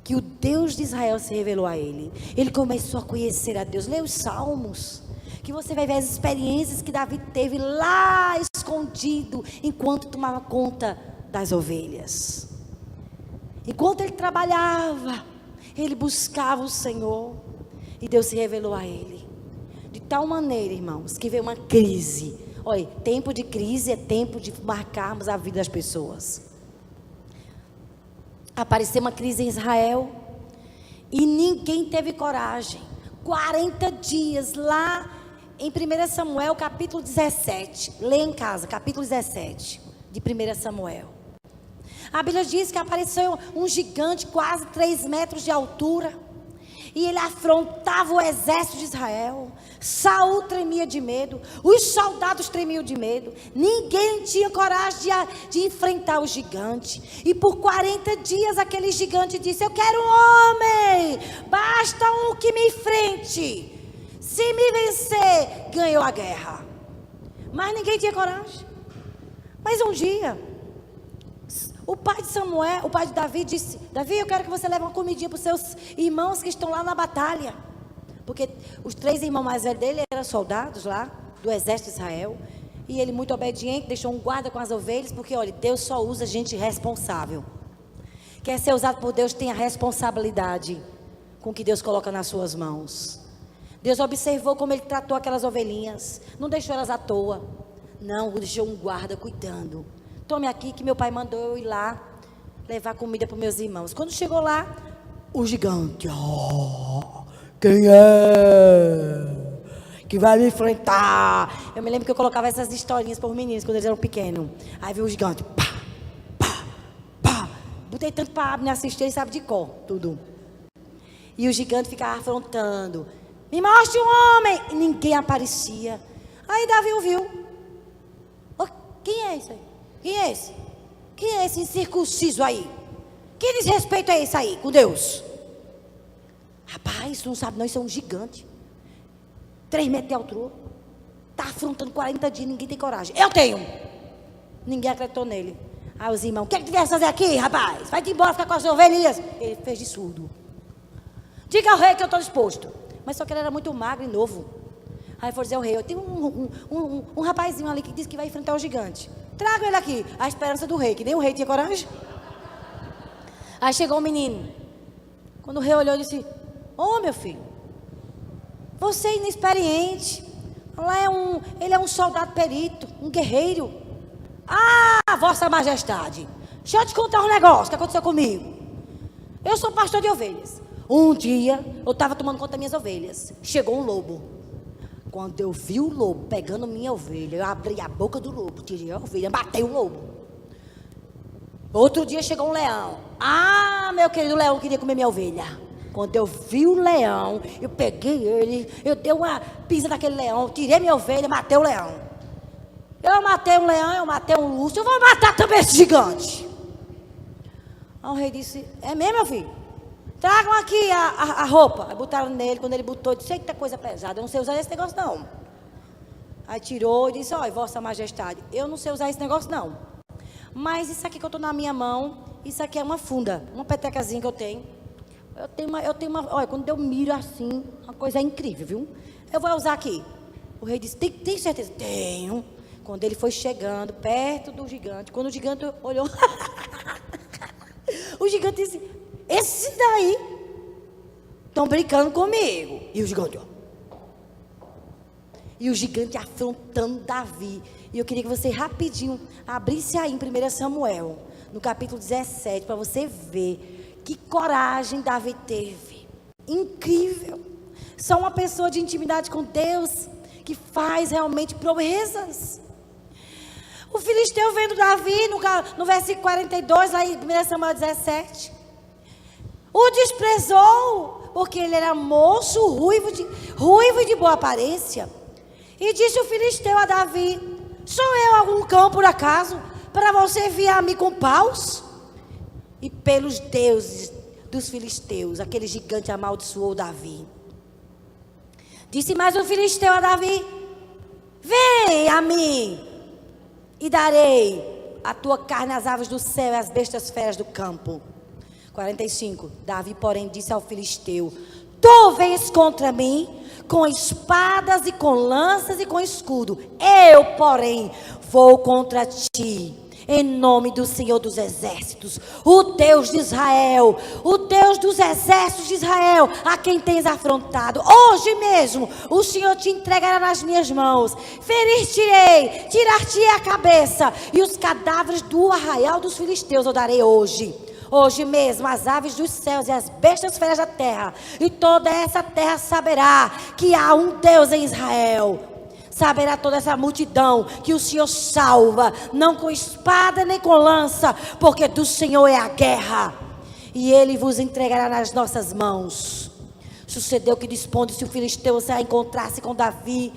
A: que o Deus de Israel se revelou a ele. Ele começou a conhecer a Deus. Leia os Salmos, que você vai ver as experiências que Davi teve lá escondido, enquanto tomava conta das ovelhas. Enquanto ele trabalhava, ele buscava o Senhor, e Deus se revelou a ele. De tal maneira, irmãos, que veio uma crise. Olha, tempo de crise é tempo de marcarmos a vida das pessoas. Apareceu uma crise em Israel, e ninguém teve coragem. 40 dias lá em 1 Samuel capítulo 17, leia em casa, capítulo 17 de 1 Samuel. A Bíblia diz que apareceu um gigante, quase 3 metros de altura, e ele afrontava o exército de Israel. Saul tremia de medo, os soldados tremiam de medo, ninguém tinha coragem de enfrentar o gigante. E por 40 dias aquele gigante disse: eu quero um homem, basta um que me enfrente. Se me vencer, ganhou a guerra. Mas ninguém tinha coragem. Mas um dia, o pai de Samuel, o pai de Davi disse: Davi, eu quero que você leve uma comidinha para os seus irmãos que estão lá na batalha. Porque os 3 irmãos mais velhos dele eram soldados lá, do exército de Israel. E ele, muito obediente, deixou um guarda com as ovelhas. Porque, olha, Deus só usa gente responsável. Quer ser usado por Deus, tenha responsabilidade com o que Deus coloca nas suas mãos. Deus observou como ele tratou aquelas ovelhinhas. Não deixou elas à toa. Não, deixou um guarda cuidando. Tome aqui que meu pai mandou eu ir lá levar comida para os meus irmãos. Quando chegou lá, o gigante: quem é que vai me enfrentar? Eu me lembro que eu colocava essas historinhas para os meninos quando eles eram pequenos. Aí viu o gigante: pá, pá, pá. Botei tanto para me assistir, ele sabe de cor tudo. E o gigante ficava afrontando: me mostre um homem. E ninguém aparecia. Aí Davi ouviu: quem é esse aí? Quem é esse? Quem é esse incircunciso aí? Que desrespeito é esse aí com Deus? Rapaz, tu não sabe não, isso é um gigante. 3 metros de altura. Está afrontando 40 dias, ninguém tem coragem. Eu tenho. Ninguém acreditou nele. Aí os irmãos: o que é que tu vier fazer aqui, rapaz? Vai-te embora, ficar com as ovelhas. Ele fez de surdo. Diga ao rei que eu estou disposto. Mas só que ele era muito magro e novo. Aí foi dizer ao rei: eu tenho um rapazinho ali que disse que vai enfrentar o gigante. Traga ele aqui. A esperança do rei, que nem o rei tinha coragem. Aí chegou o menino. Quando o rei olhou, ele disse: meu filho, você é inexperiente. Ele é um soldado perito, um guerreiro. Vossa majestade, deixa eu te contar um negócio que aconteceu comigo. Eu sou pastor de ovelhas. Um dia, eu estava tomando conta das minhas ovelhas. Chegou um lobo. Quando eu vi o lobo pegando minha ovelha, eu abri a boca do lobo, tirei a ovelha, matei o lobo. Outro dia chegou um leão. Meu querido leão queria comer minha ovelha. Quando eu vi o leão, eu peguei ele, eu dei uma pisa naquele leão, tirei minha ovelha, matei o leão. Eu matei um leão, eu matei um urso, eu vou matar também esse gigante. Aí o rei disse, é mesmo, meu filho? Tragam aqui a roupa. Aí botaram nele, quando ele botou, disse, eita coisa pesada, eu não sei usar esse negócio não. Aí tirou e disse, olha, vossa majestade, eu não sei usar esse negócio não. Mas isso aqui que eu estou na minha mão, isso aqui é uma funda, uma petecazinha que eu tenho. Eu tenho uma, olha, quando eu miro assim, uma coisa incrível, viu? Eu vou usar aqui. O rei disse, tem certeza? Tenho. Quando ele foi chegando perto do gigante, quando o gigante olhou, o gigante disse, esse daí estão brincando comigo. E o gigante, ó. E o gigante afrontando Davi. E eu queria que você rapidinho abrisse aí em 1 Samuel, no capítulo 17, para você ver que coragem Davi teve. Incrível. Só uma pessoa de intimidade com Deus que faz realmente proezas. O filisteu vendo Davi no versículo 42, lá em 1 Samuel 17, o desprezou, porque ele era moço, ruivo e de boa aparência. E disse o filisteu a Davi, sou eu algum cão por acaso, para você vir a mim com paus? E pelos deuses dos filisteus, aquele gigante amaldiçoou Davi. Disse mais o filisteu a Davi, vem a mim, e darei a tua carne às aves do céu e às bestas feras do campo. 45, Davi, porém, disse ao filisteu, tu vens contra mim com espadas e com lanças e com escudo. Eu, porém, vou contra ti, em nome do Senhor dos Exércitos, o Deus de Israel, o Deus dos exércitos de Israel, a quem tens afrontado. Hoje mesmo o Senhor te entregará nas minhas mãos. Ferir-te-ei, tirar-te-ei a cabeça, e os cadáveres do arraial dos filisteus eu darei hoje. Hoje mesmo as aves dos céus e as bestas feras da terra, e toda essa terra saberá que há um Deus em Israel. Saberá toda essa multidão que o Senhor salva, não com espada nem com lança, porque do Senhor é a guerra, e Ele vos entregará nas nossas mãos. Sucedeu que, dispondo-se o filisteu a encontrar-se com Davi,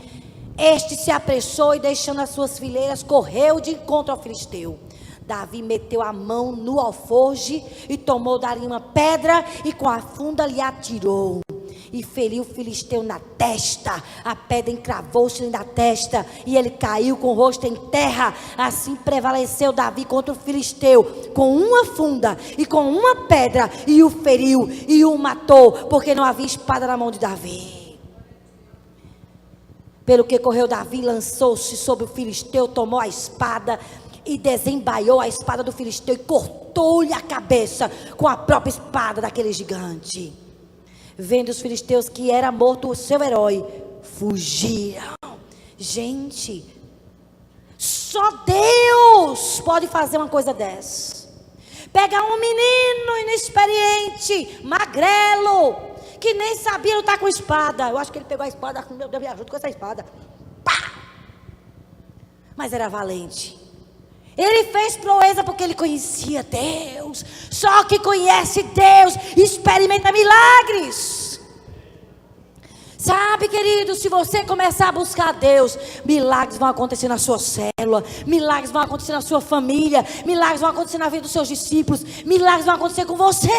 A: este se apressou e, deixando as suas fileiras, correu de encontro ao filisteu. Davi meteu a mão no alforje e tomou dali uma pedra e com a funda lhe atirou. E feriu o filisteu na testa. A pedra encravou-se na testa e ele caiu com o rosto em terra. Assim prevaleceu Davi contra o filisteu com uma funda e com uma pedra, e o feriu e o matou, porque não havia espada na mão de Davi. Pelo que correu Davi, lançou-se sobre o filisteu, tomou a espada e desembaiou a espada do filisteu e cortou-lhe a cabeça com a própria espada daquele gigante. Vendo os filisteus que era morto o seu herói, fugiram. Gente, só Deus pode fazer uma coisa dessa. Pegar um menino inexperiente, magrelo, que nem sabia lutar com espada. Eu acho que ele pegou a espada, meu Deus, me ajuda com essa espada. Pá! Mas era valente. Ele fez proeza porque ele conhecia Deus. Só que conhece Deus experimenta milagres. Sabe, querido, se você começar a buscar Deus, milagres vão acontecer na sua célula, milagres vão acontecer na sua família, milagres vão acontecer na vida dos seus discípulos, milagres vão acontecer com você.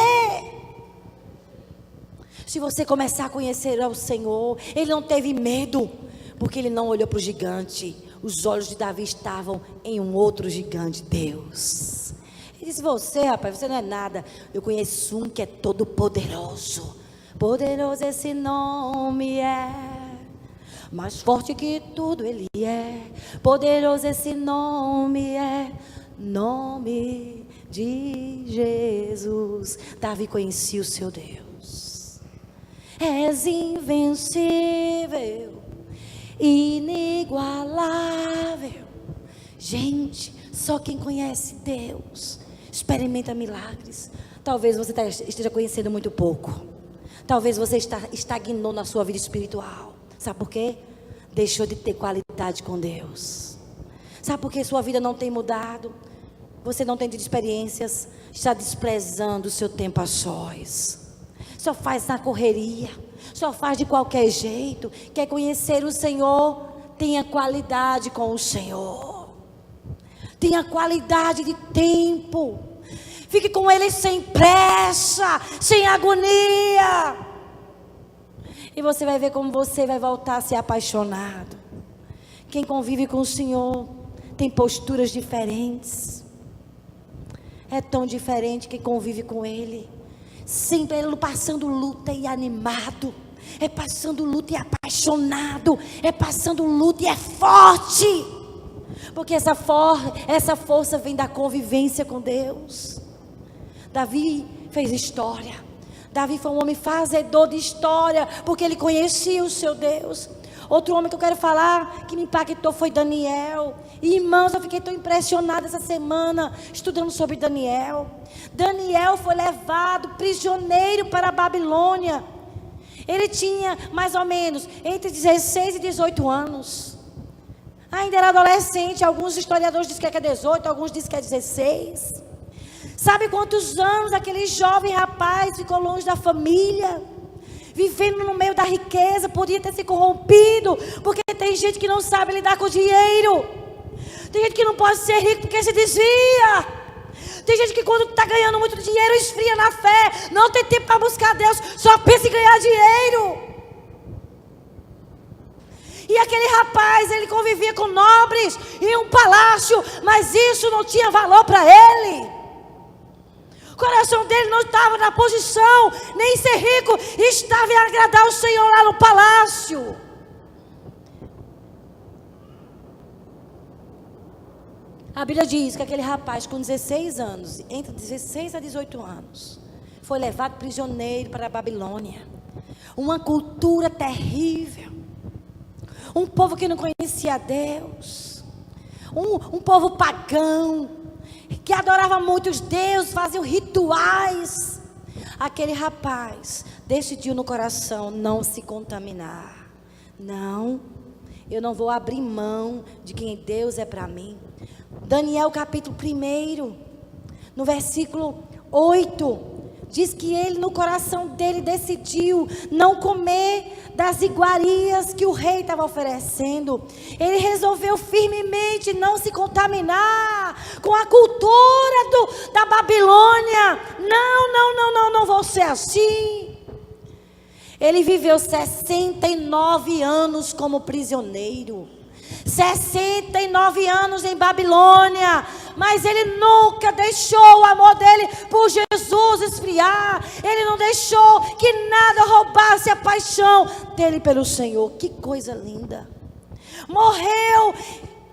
A: Se você começar a conhecer o Senhor, ele não teve medo, porque ele não olhou para o gigante. Os olhos de Davi estavam em um outro gigante, Deus. Ele disse, rapaz, você não é nada. Eu conheço um que é todo poderoso. Poderoso esse nome é, mais forte que tudo ele é. Poderoso esse nome é, nome de Jesus. Davi conhecia o seu Deus. És invencível, inigualável. Gente, só quem conhece Deus experimenta milagres. Talvez você esteja conhecendo muito pouco. Talvez você estagnou na sua vida espiritual. Sabe por quê? Deixou de ter qualidade com Deus. Sabe por que sua vida não tem mudado? Você não tem tido experiências. Está desprezando o seu tempo a sós. Só faz na correria. Só faz de qualquer jeito. Quer conhecer o Senhor? Tenha qualidade com o Senhor. Tenha qualidade de tempo. Fique com Ele sem pressa, sem agonia. E você vai ver como você vai voltar a ser apaixonado. Quem convive com o Senhor tem posturas diferentes. É tão diferente quem convive com Ele. Sempre Ele passando luta e animado. É passando luta e apaixonado. É passando luta e é forte. Porque essa força vem da convivência com Deus. Davi fez história. Davi foi um homem fazedor de história, porque ele conhecia o seu Deus. Outro homem que eu quero falar, que me impactou, foi Daniel. E, irmãos, eu fiquei tão impressionada essa semana, estudando sobre Daniel. Daniel foi levado prisioneiro para a Babilônia. Ele tinha mais ou menos entre 16 e 18 anos. Ainda era adolescente. Alguns historiadores dizem que é 18, alguns dizem que é 16. Sabe quantos anos aquele jovem rapaz ficou longe da família, vivendo no meio da riqueza? Podia ter se corrompido, porque tem gente que não sabe lidar com dinheiro. Tem gente que não pode ser rico porque se desvia. Tem gente que quando está ganhando muito dinheiro esfria na fé, não tem tempo para buscar Deus, só pensa em ganhar dinheiro. E aquele rapaz, ele convivia com nobres em um palácio, mas isso não tinha valor para ele. O coração dele não estava na posição, nem em ser rico, estava em agradar o Senhor lá no palácio. A Bíblia diz que aquele rapaz com 16 anos, entre 16 a 18 anos, foi levado prisioneiro para a Babilônia. Uma cultura terrível. Um povo que não conhecia Deus. Um povo pagão, que adorava muitos deuses, fazia rituais. Aquele rapaz decidiu no coração não se contaminar. Não, eu não vou abrir mão de quem Deus é para mim. Daniel capítulo 1, no versículo 8, diz que ele no coração dele decidiu não comer das iguarias que o rei estava oferecendo. Ele resolveu firmemente não se contaminar com a cultura da Babilônia. Não vou ser assim. Ele viveu 69 anos como prisioneiro. 69 anos em Babilônia, mas ele nunca deixou o amor dele por Jesus esfriar. Ele não deixou que nada roubasse a paixão dele pelo Senhor. Que coisa linda. Morreu,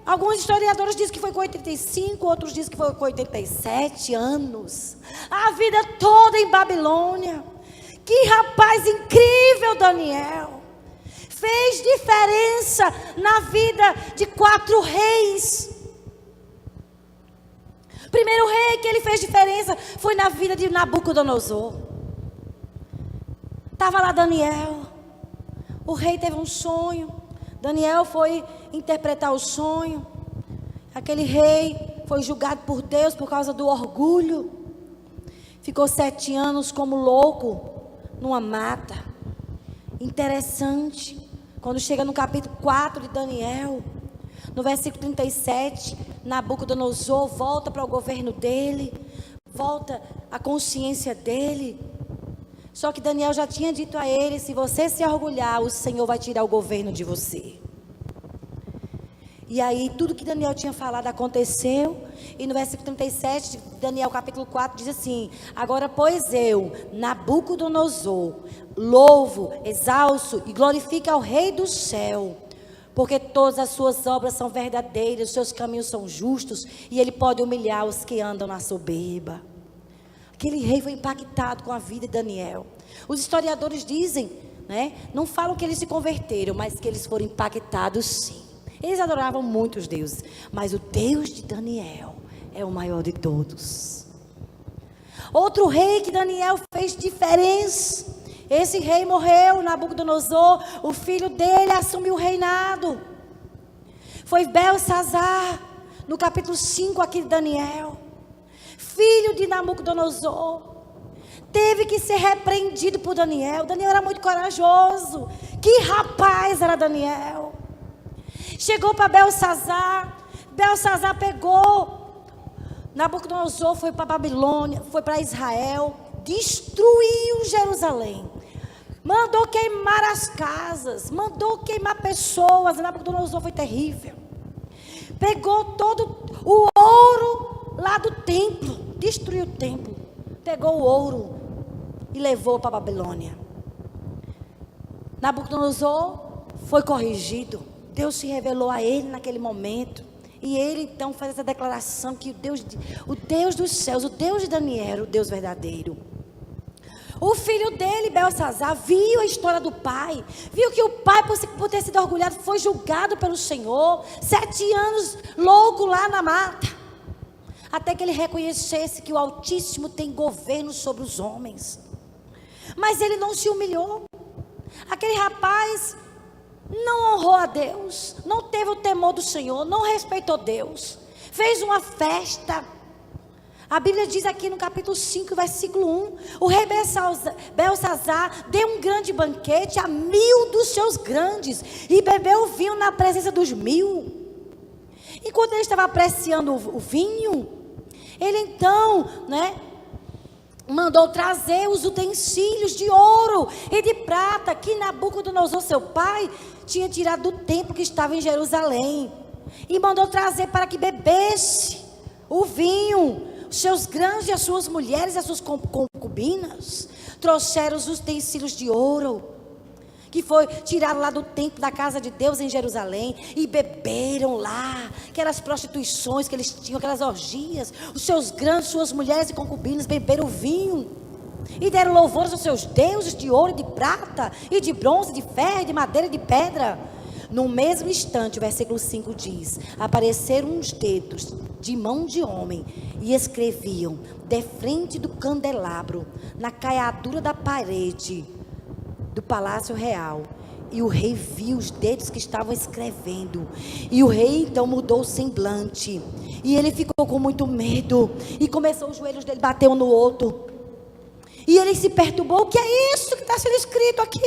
A: alguns historiadores dizem que foi com 85, outros dizem que foi com 87 anos. A vida toda em Babilônia. Que rapaz incrível, Daniel. Fez diferença na vida de 4 reis. O primeiro rei que ele fez diferença foi na vida de Nabucodonosor. Estava lá Daniel. O rei teve um sonho. Daniel foi interpretar o sonho. Aquele rei foi julgado por Deus por causa do orgulho. Ficou 7 anos como louco numa mata. Interessante. Quando chega no capítulo 4 de Daniel, no versículo 37, Nabucodonosor volta para o governo dele, volta a consciência dele. Só que Daniel já tinha dito a ele: se você se orgulhar, o Senhor vai tirar o governo de você. E aí tudo que Daniel tinha falado aconteceu. E no versículo 37 de Daniel capítulo 4 diz assim: agora pois eu, Nabucodonosor, louvo, exalço e glorifico ao Rei do céu, porque todas as suas obras são verdadeiras, os seus caminhos são justos, e ele pode humilhar os que andam na soberba. Aquele rei foi impactado com a vida de Daniel. Os historiadores dizem, não falam que eles se converteram, mas que eles foram impactados sim. Eles adoravam muitos deuses, mas o Deus de Daniel é o maior de todos. Outro rei que Daniel fez diferença. Esse rei morreu, Nabucodonosor. O filho dele assumiu o reinado. Foi Belsazar, no capítulo 5 aqui de Daniel. Filho de Nabucodonosor. Teve que ser repreendido por Daniel. Daniel era muito corajoso. Que rapaz era Daniel. Chegou para Belsazar. Belsazar pegou Nabucodonosor foi para Babilônia, foi para Israel, destruiu Jerusalém. Mandou queimar as casas, mandou queimar pessoas. Nabucodonosor foi terrível. Pegou todo o ouro lá do templo, destruiu o templo. Pegou o ouro e levou para a Babilônia. Nabucodonosor foi corrigido. Deus se revelou a ele naquele momento. E ele então faz essa declaração que o Deus dos céus, o Deus de Daniel, era o Deus verdadeiro. O filho dele, Belsazar, viu a história do pai. Viu que o pai, por ter sido orgulhado, foi julgado pelo Senhor. 7 anos louco lá na mata. Até que ele reconhecesse que o Altíssimo tem governo sobre os homens. Mas ele não se humilhou. Aquele rapaz não honrou a Deus. Não teve o temor do Senhor. Não respeitou Deus. Fez uma festa. A Bíblia diz aqui no capítulo 5, versículo 1, o rei Belsazar deu um grande banquete a 1000 dos seus grandes e bebeu o vinho na presença dos 1000. Enquanto ele estava apreciando o vinho, ele então, mandou trazer os utensílios de ouro e de prata que Nabucodonosor, seu pai, tinha tirado do templo que estava em Jerusalém. E mandou trazer para que bebesse o vinho. Seus grandes e as suas mulheres e as suas concubinas trouxeram os utensílios de ouro que foi tirado lá do templo da casa de Deus em Jerusalém e beberam lá aquelas prostituições que eles tinham, aquelas orgias. Os seus grandes, suas mulheres e concubinas beberam vinho e deram louvores aos seus deuses de ouro e de prata e de bronze, de ferro, de madeira e de pedra. No mesmo instante, o versículo 5 diz: apareceram uns dedos de mão de homem e escreviam de frente do candelabro, na caiadura da parede do palácio real. E o rei viu os dedos que estavam escrevendo. E o rei então mudou o semblante. E ele ficou com muito medo. E começou os joelhos dele bater um no outro. E ele se perturbou: o que é isso que está sendo escrito aqui?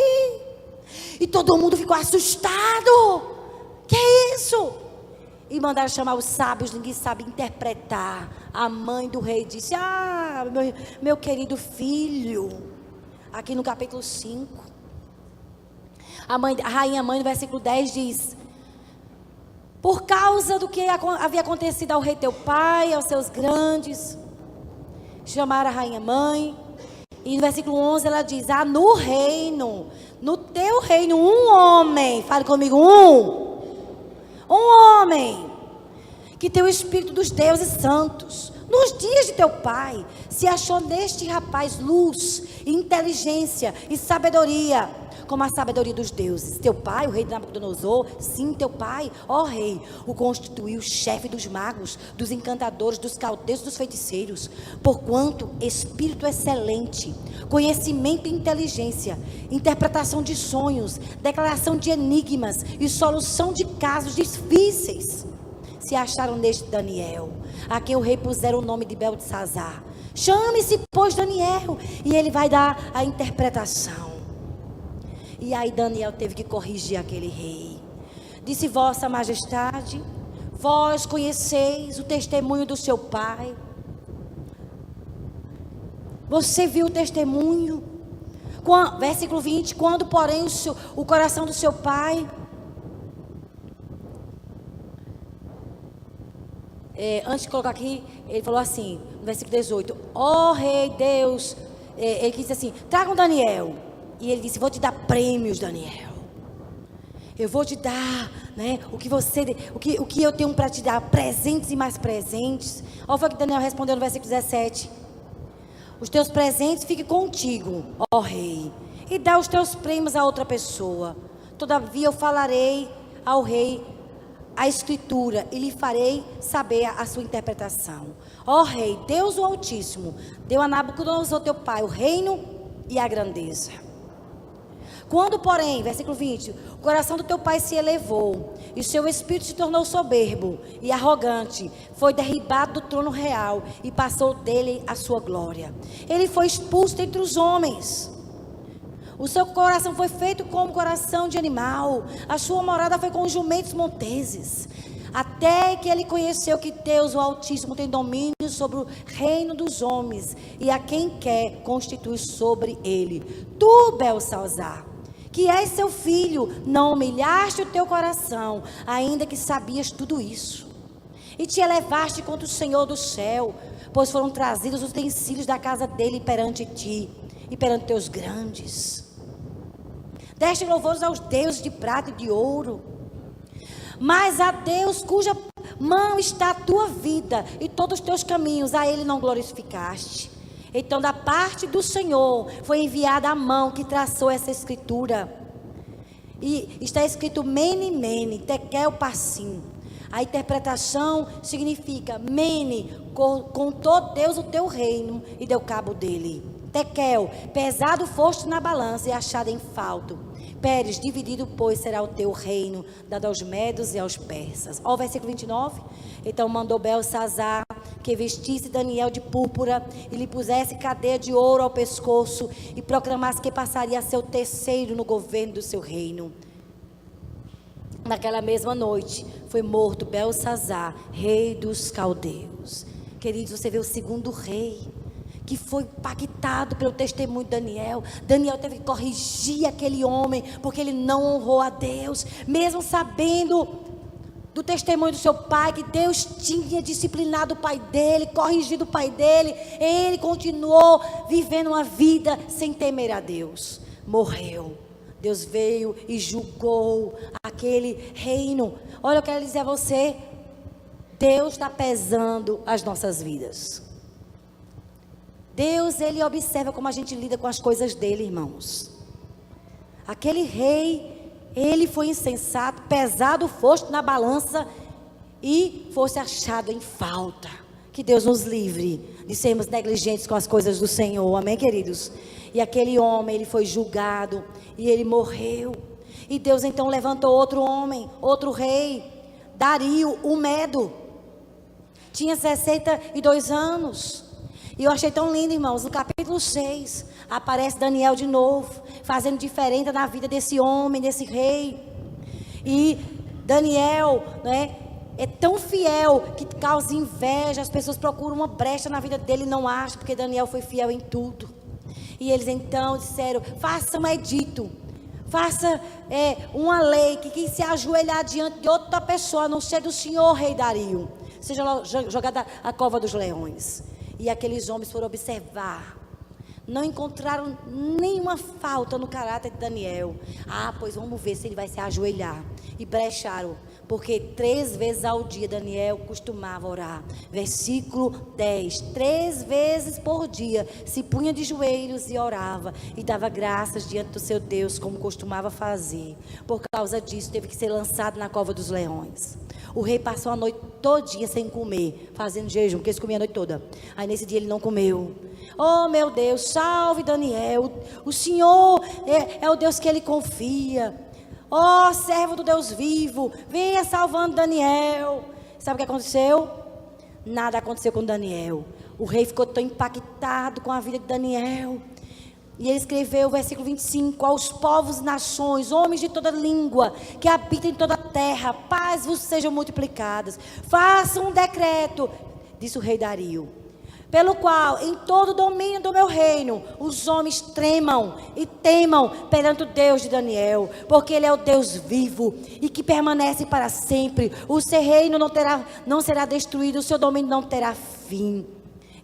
A: E todo mundo ficou assustado. Que é isso? E mandaram chamar os sábios, ninguém sabe interpretar. A mãe do rei disse: meu querido filho. Aqui no capítulo 5. A rainha mãe, no versículo 10 diz: por causa do que havia acontecido ao rei teu pai, aos seus grandes, chamaram a rainha mãe. E no versículo 11 ela diz: no reino, no teu reino, um homem, fale comigo, um homem, que tem o espírito dos deuses santos, nos dias de teu pai, se achou neste rapaz luz, inteligência e sabedoria, como a sabedoria dos deuses. Teu pai, o rei de Nabucodonosor, sim, teu pai, ó rei, o constituiu chefe dos magos, dos encantadores, dos caldeus, dos feiticeiros, porquanto espírito excelente, conhecimento e inteligência, interpretação de sonhos, declaração de enigmas e solução de casos difíceis se acharam neste Daniel, a quem o rei puseram o nome de Beltesazar. Chame-se, pois, Daniel, e ele vai dar a interpretação. E aí Daniel teve que corrigir aquele rei. Disse: vossa majestade, vós conheceis o testemunho do seu pai. Você viu o testemunho? Versículo 20, quando porém o coração do seu pai... antes de colocar aqui, ele falou assim, no versículo 18: ó rei Deus, ele disse assim: tragam Daniel. E ele disse: vou te dar prêmios, Daniel. Eu vou te dar, o que eu tenho para te dar, presentes e mais presentes. Olha o que Daniel respondeu no versículo 17: os teus presentes fiquem contigo, ó rei, e dá os teus prêmios a outra pessoa. Todavia eu falarei ao rei a escritura e lhe farei saber a sua interpretação. Ó rei, Deus o Altíssimo deu a Nabucodonosor teu pai o reino e a grandeza. Quando, porém, versículo 20, o coração do teu pai se elevou, e seu espírito se tornou soberbo e arrogante, foi derribado do trono real, e passou dele a sua glória. Ele foi expulso entre os homens. O seu coração foi feito como coração de animal, a sua morada foi com jumentos monteses. até que ele conheceu que Deus, o Altíssimo, tem domínio sobre o reino dos homens, e a quem quer constitui sobre ele. Tu, Belsalzar, que és seu filho, não humilhaste o teu coração, ainda que sabias tudo isso, e te elevaste contra o Senhor do céu, pois foram trazidos os utensílios da casa dele perante ti, e perante teus grandes. Deste louvores aos deuses de prata e de ouro, mas a Deus cuja mão está a tua vida e todos os teus caminhos, a ele não glorificaste. Então da parte do Senhor foi enviada a mão que traçou essa escritura, e está escrito Mene, Mene, Tekel, Parsim. A interpretação significa: Mene, contou Deus o teu reino e deu cabo dele. Tekel, pesado foste na balança e achado em falto. Pérez, dividido, pois, será o teu reino, dado aos medos e aos persas. Olha o versículo 29. Então mandou Belsalzar que vestisse Daniel de púrpura e lhe pusesse cadeia de ouro ao pescoço e proclamasse que passaria a ser o terceiro no governo do seu reino. Naquela mesma noite foi morto Belsalzar, rei dos caldeus. Queridos, você vê o segundo rei que foi impactado pelo testemunho de Daniel. Daniel teve que corrigir aquele homem, porque ele não honrou a Deus, mesmo sabendo do testemunho do seu pai, que Deus tinha disciplinado o pai dele, corrigido o pai dele. Ele continuou vivendo uma vida sem temer a Deus. Morreu. Deus veio e julgou aquele reino. Olha, eu quero dizer a você, Deus está pesando as nossas vidas. Deus, ele observa como a gente lida com as coisas dele, irmãos. Aquele rei, ele foi insensato, pesado foste na balança e fosse achado em falta. Que Deus nos livre de sermos negligentes com as coisas do Senhor, amém, queridos? E aquele homem, ele foi julgado e ele morreu. E Deus então levantou outro homem, outro rei, Dario, o Medo. Tinha 62 anos. E eu achei tão lindo, irmãos, no capítulo 6, aparece Daniel de novo, fazendo diferença na vida desse homem, desse rei. E Daniel, né, é tão fiel que causa inveja, as pessoas procuram uma brecha na vida dele e não acham, porque Daniel foi fiel em tudo. E eles então disseram, faça um edito, faça uma lei, que quem se ajoelhar diante de outra pessoa, a não ser do senhor rei Dario, seja jogada à cova dos leões. E aqueles homens foram observar, não encontraram nenhuma falta no caráter de Daniel. Pois vamos ver se ele vai se ajoelhar. E brecharam, porque 3 vezes ao dia Daniel costumava orar. Versículo 10, 3 vezes por dia se punha de joelhos e orava, e dava graças diante do seu Deus, como costumava fazer. Por causa disso teve que ser lançado na cova dos leões. O rei passou a noite todinha sem comer, fazendo jejum, porque eles comiam a noite toda. Aí nesse dia ele não comeu. Oh meu Deus, salve Daniel, o Senhor é o Deus que ele confia. Oh servo do Deus vivo, venha salvando Daniel. Sabe o que aconteceu? Nada aconteceu com Daniel. O rei ficou tão impactado com a vida de Daniel. E ele escreveu o versículo 25, aos povos e nações, homens de toda língua, que habitam em toda a terra, paz vos sejam multiplicadas. Façam um decreto, disse o rei Dario, pelo qual em todo o domínio do meu reino, os homens tremam e temam perante o Deus de Daniel, porque ele é o Deus vivo e que permanece para sempre. O seu reino não será destruído, o seu domínio não terá fim.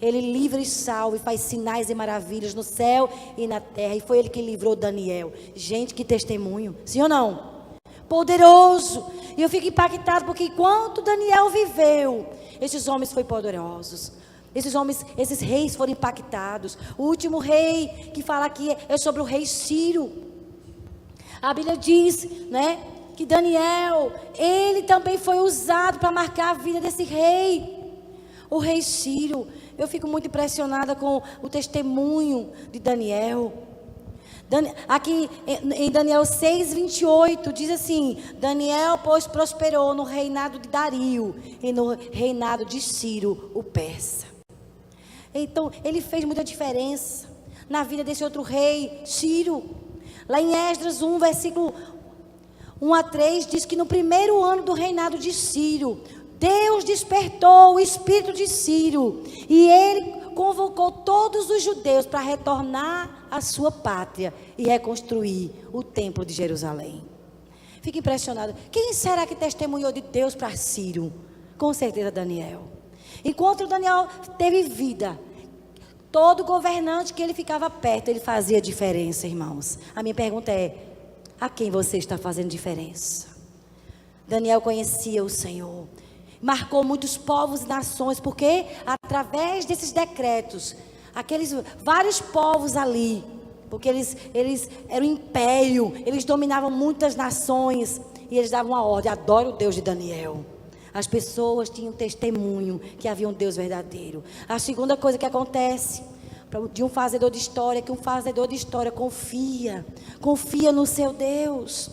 A: Ele livra e salva e faz sinais e maravilhas no céu e na terra. E foi ele que livrou Daniel. Gente, que testemunho. Sim ou não? Poderoso. E eu fico impactado porque enquanto Daniel viveu, esses homens foram poderosos. Esses reis foram impactados. O último rei que fala aqui é sobre o rei Ciro. A Bíblia diz, né, que Daniel, ele também foi usado para marcar a vida desse rei. O rei Ciro. Eu fico muito impressionada com o testemunho de Daniel. Aqui em Daniel 6:28 diz assim: Daniel, pois, prosperou no reinado de Dario e no reinado de Ciro, o persa. Então, ele fez muita diferença na vida desse outro rei, Ciro. Lá em Esdras 1, versículo 1:3 diz que no primeiro ano do reinado de Ciro, Deus despertou o espírito de Ciro e ele convocou todos os judeus para retornar à sua pátria e reconstruir o templo de Jerusalém. Fico impressionado. Quem será que testemunhou de Deus para Ciro? Com certeza Daniel. Enquanto Daniel teve vida, todo governante que ele ficava perto, ele fazia diferença, irmãos. A minha pergunta é: a quem você está fazendo diferença? Daniel conhecia o Senhor. Marcou muitos povos e nações, porque através desses decretos, aqueles vários povos ali, porque eles eram um império, eles dominavam muitas nações, e eles davam uma ordem: adore o Deus de Daniel. As pessoas tinham testemunho que havia um Deus verdadeiro. A segunda coisa que acontece de um fazedor de história, que um fazedor de história confia no seu Deus.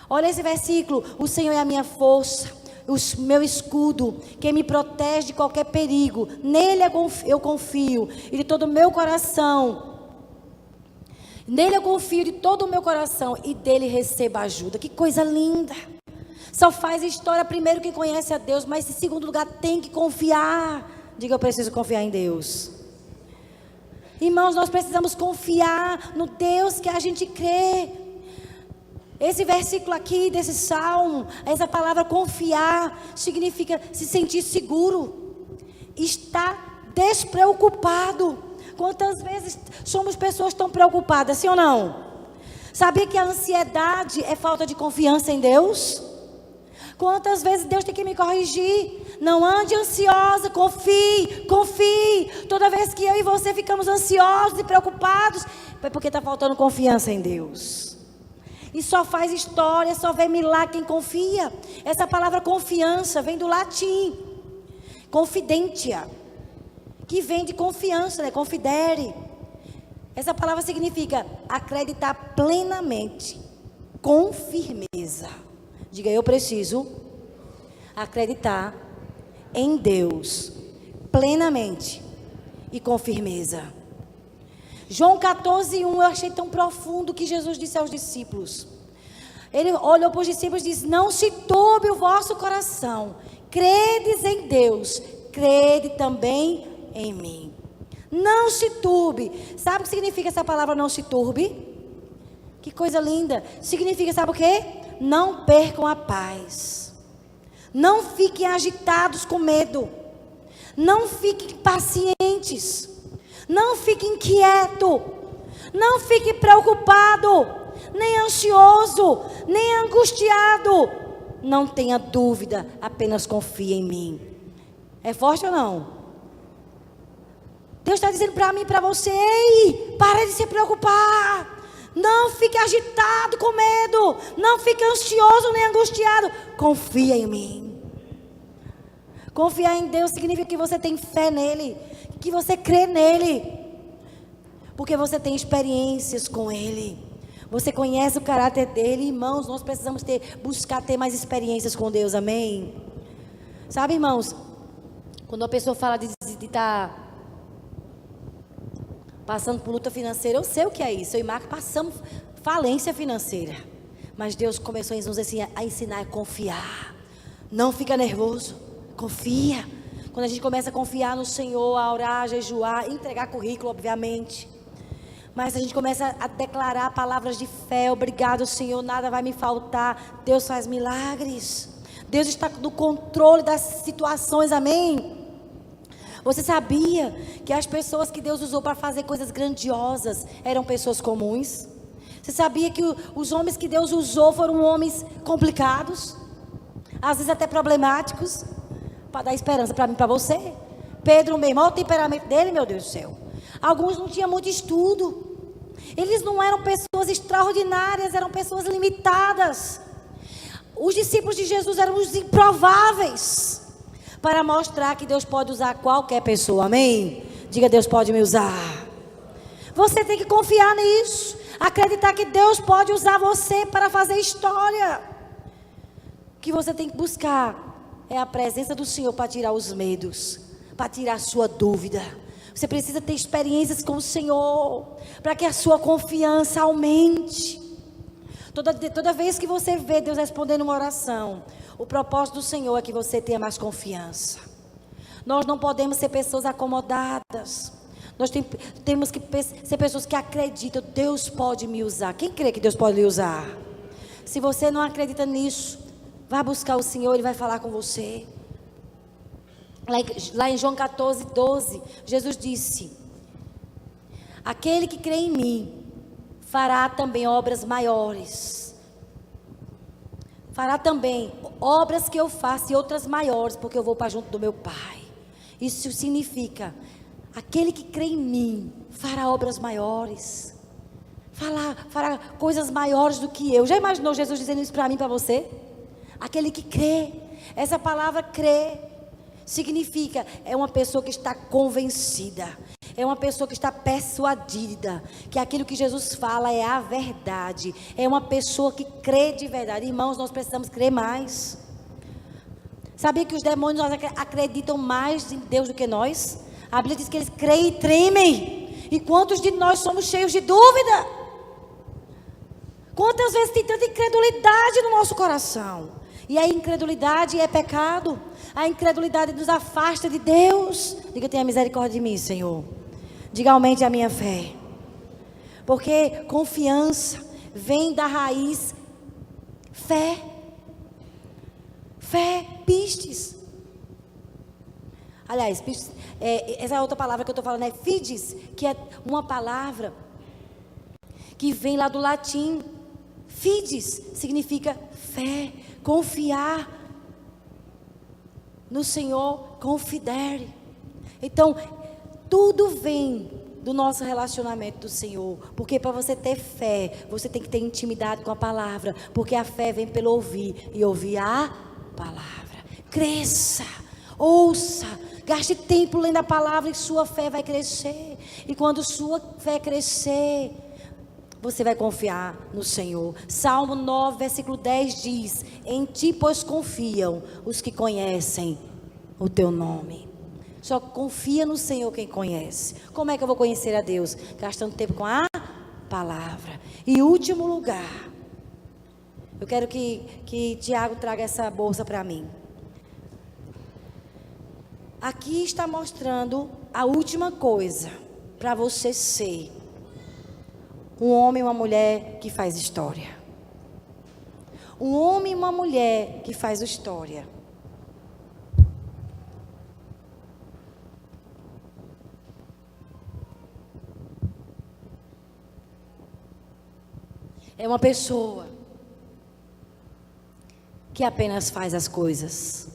A: Olha esse versículo: o Senhor é a minha força, o meu escudo, quem me protege de qualquer perigo, nele eu confio, e de todo o meu coração, nele eu confio de todo o meu coração, e dele recebo ajuda. Que coisa linda! Só faz história primeiro quem conhece a Deus, mas em segundo lugar tem que confiar. Diga: eu preciso confiar em Deus. Irmãos, nós precisamos confiar no Deus que a gente crê. Esse versículo aqui desse salmo, essa palavra confiar, significa se sentir seguro, estar despreocupado. Quantas vezes somos pessoas tão preocupadas, sim ou não? Sabia que a ansiedade é falta de confiança em Deus? Quantas vezes Deus tem que me corrigir? Não ande ansiosa, confie. Toda vez que eu e você ficamos ansiosos e preocupados, é porque está faltando confiança em Deus. E só faz história, só vê milagre quem confia. Essa palavra confiança vem do latim confidentia, que vem de confiança, né? Confidere. Essa palavra significa acreditar plenamente, com firmeza. Diga: eu preciso acreditar em Deus plenamente e com firmeza. João 14:1, eu achei tão profundo que Jesus disse aos discípulos. Ele olhou para os discípulos e disse: não se turbe o vosso coração, credes em Deus, crede também em mim. Não se turbe. Sabe o que significa essa palavra não se turbe? Que coisa linda. Significa, sabe o quê? Não percam a paz. Não fiquem agitados com medo. Não fiquem impacientes. Não fique inquieto, não fique preocupado, nem ansioso, nem angustiado. Não tenha dúvida, apenas confie em mim. É forte ou não? Deus está dizendo para mim e para você: ei, para de se preocupar. Não fique agitado com medo, não fique ansioso nem angustiado. Confia em mim. Confiar em Deus significa que você tem fé nele, que você crê nele, porque você tem experiências com ele, você conhece o caráter dele. Irmãos, nós precisamos buscar ter mais experiências com Deus, amém? Sabe, irmãos, quando uma pessoa fala de estar passando por luta financeira, eu sei o que é isso. Eu e Marco passamos falência financeira, mas Deus começou a ensinar a confiar. Não fica nervoso, confia. Quando a gente começa a confiar no Senhor, a orar, a jejuar, entregar currículo, obviamente, mas a gente começa a declarar palavras de fé: obrigado, Senhor, nada vai me faltar. Deus faz milagres. Deus está no controle das situações, amém? Você sabia que as pessoas que Deus usou para fazer coisas grandiosas eram pessoas comuns? Você sabia que os homens que Deus usou foram homens complicados, às vezes até problemáticos, para dar esperança para mim e para você? Pedro mesmo, olha o temperamento dele, meu Deus do céu. Alguns não tinham muito estudo, eles não eram pessoas extraordinárias, eram pessoas limitadas. Os discípulos de Jesus eram os improváveis, para mostrar que Deus pode usar qualquer pessoa, amém? Diga: Deus pode me usar. Você tem que confiar nisso, acreditar que Deus pode usar você para fazer história. O que você tem que buscar é a presença do Senhor para tirar os medos, para tirar a sua dúvida. Você precisa ter experiências com o Senhor, para que a sua confiança aumente. Toda vez que você vê Deus respondendo uma oração, o propósito do Senhor é que você tenha mais confiança. Nós não podemos ser pessoas acomodadas. Nós temos que ser pessoas que acreditam, Deus pode me usar. Quem crê que Deus pode lhe usar? Se você não acredita nisso, vá buscar o Senhor, Ele vai falar com você. Lá em João 14, 12, Jesus disse: aquele que crê em mim, fará também obras maiores. Fará também obras que eu faço e outras maiores, porque eu vou para junto do meu Pai. Isso significa, aquele que crê em mim, fará obras maiores. Fará coisas maiores do que eu. Já imaginou Jesus dizendo isso para mim, para você? Aquele que crê. Essa palavra crê significa, é uma pessoa que está convencida. É uma pessoa que está persuadida que aquilo que Jesus fala é a verdade. É uma pessoa que crê de verdade. Irmãos, nós precisamos crer mais. Sabia que os demônios acreditam mais em Deus do que nós? A Bíblia diz que eles creem e tremem. E quantos de nós somos cheios de dúvida? Quantas vezes tem tanta incredulidade no nosso coração? E a incredulidade é pecado. A incredulidade nos afasta de Deus. Diga, tenha misericórdia de mim, Senhor. Diga, aumente a minha fé. Porque confiança vem da raiz fé. Fé, pistes. Aliás, pistes, essa é outra palavra que eu estou falando, é fides, que é uma palavra que vem lá do latim. Fides significa fé, confiar no Senhor, confidere. Então, tudo vem do nosso relacionamento do Senhor. Porque para você ter fé, você tem que ter intimidade com a palavra. Porque a fé vem pelo ouvir, e ouvir a palavra. Cresça, ouça, gaste tempo lendo a palavra e sua fé vai crescer. E quando sua fé crescer, você vai confiar no Senhor. Salmo 9, versículo 10 diz: em ti, pois, confiam os que conhecem o teu nome. Só confia no Senhor quem conhece. Como é que eu vou conhecer a Deus? Gastando tempo com a palavra. E último lugar, eu quero que Tiago traga essa bolsa para mim. Aqui está mostrando a última coisa para você ser um homem e uma mulher que faz história. Um homem e uma mulher que faz história. É uma pessoa que apenas faz as coisas,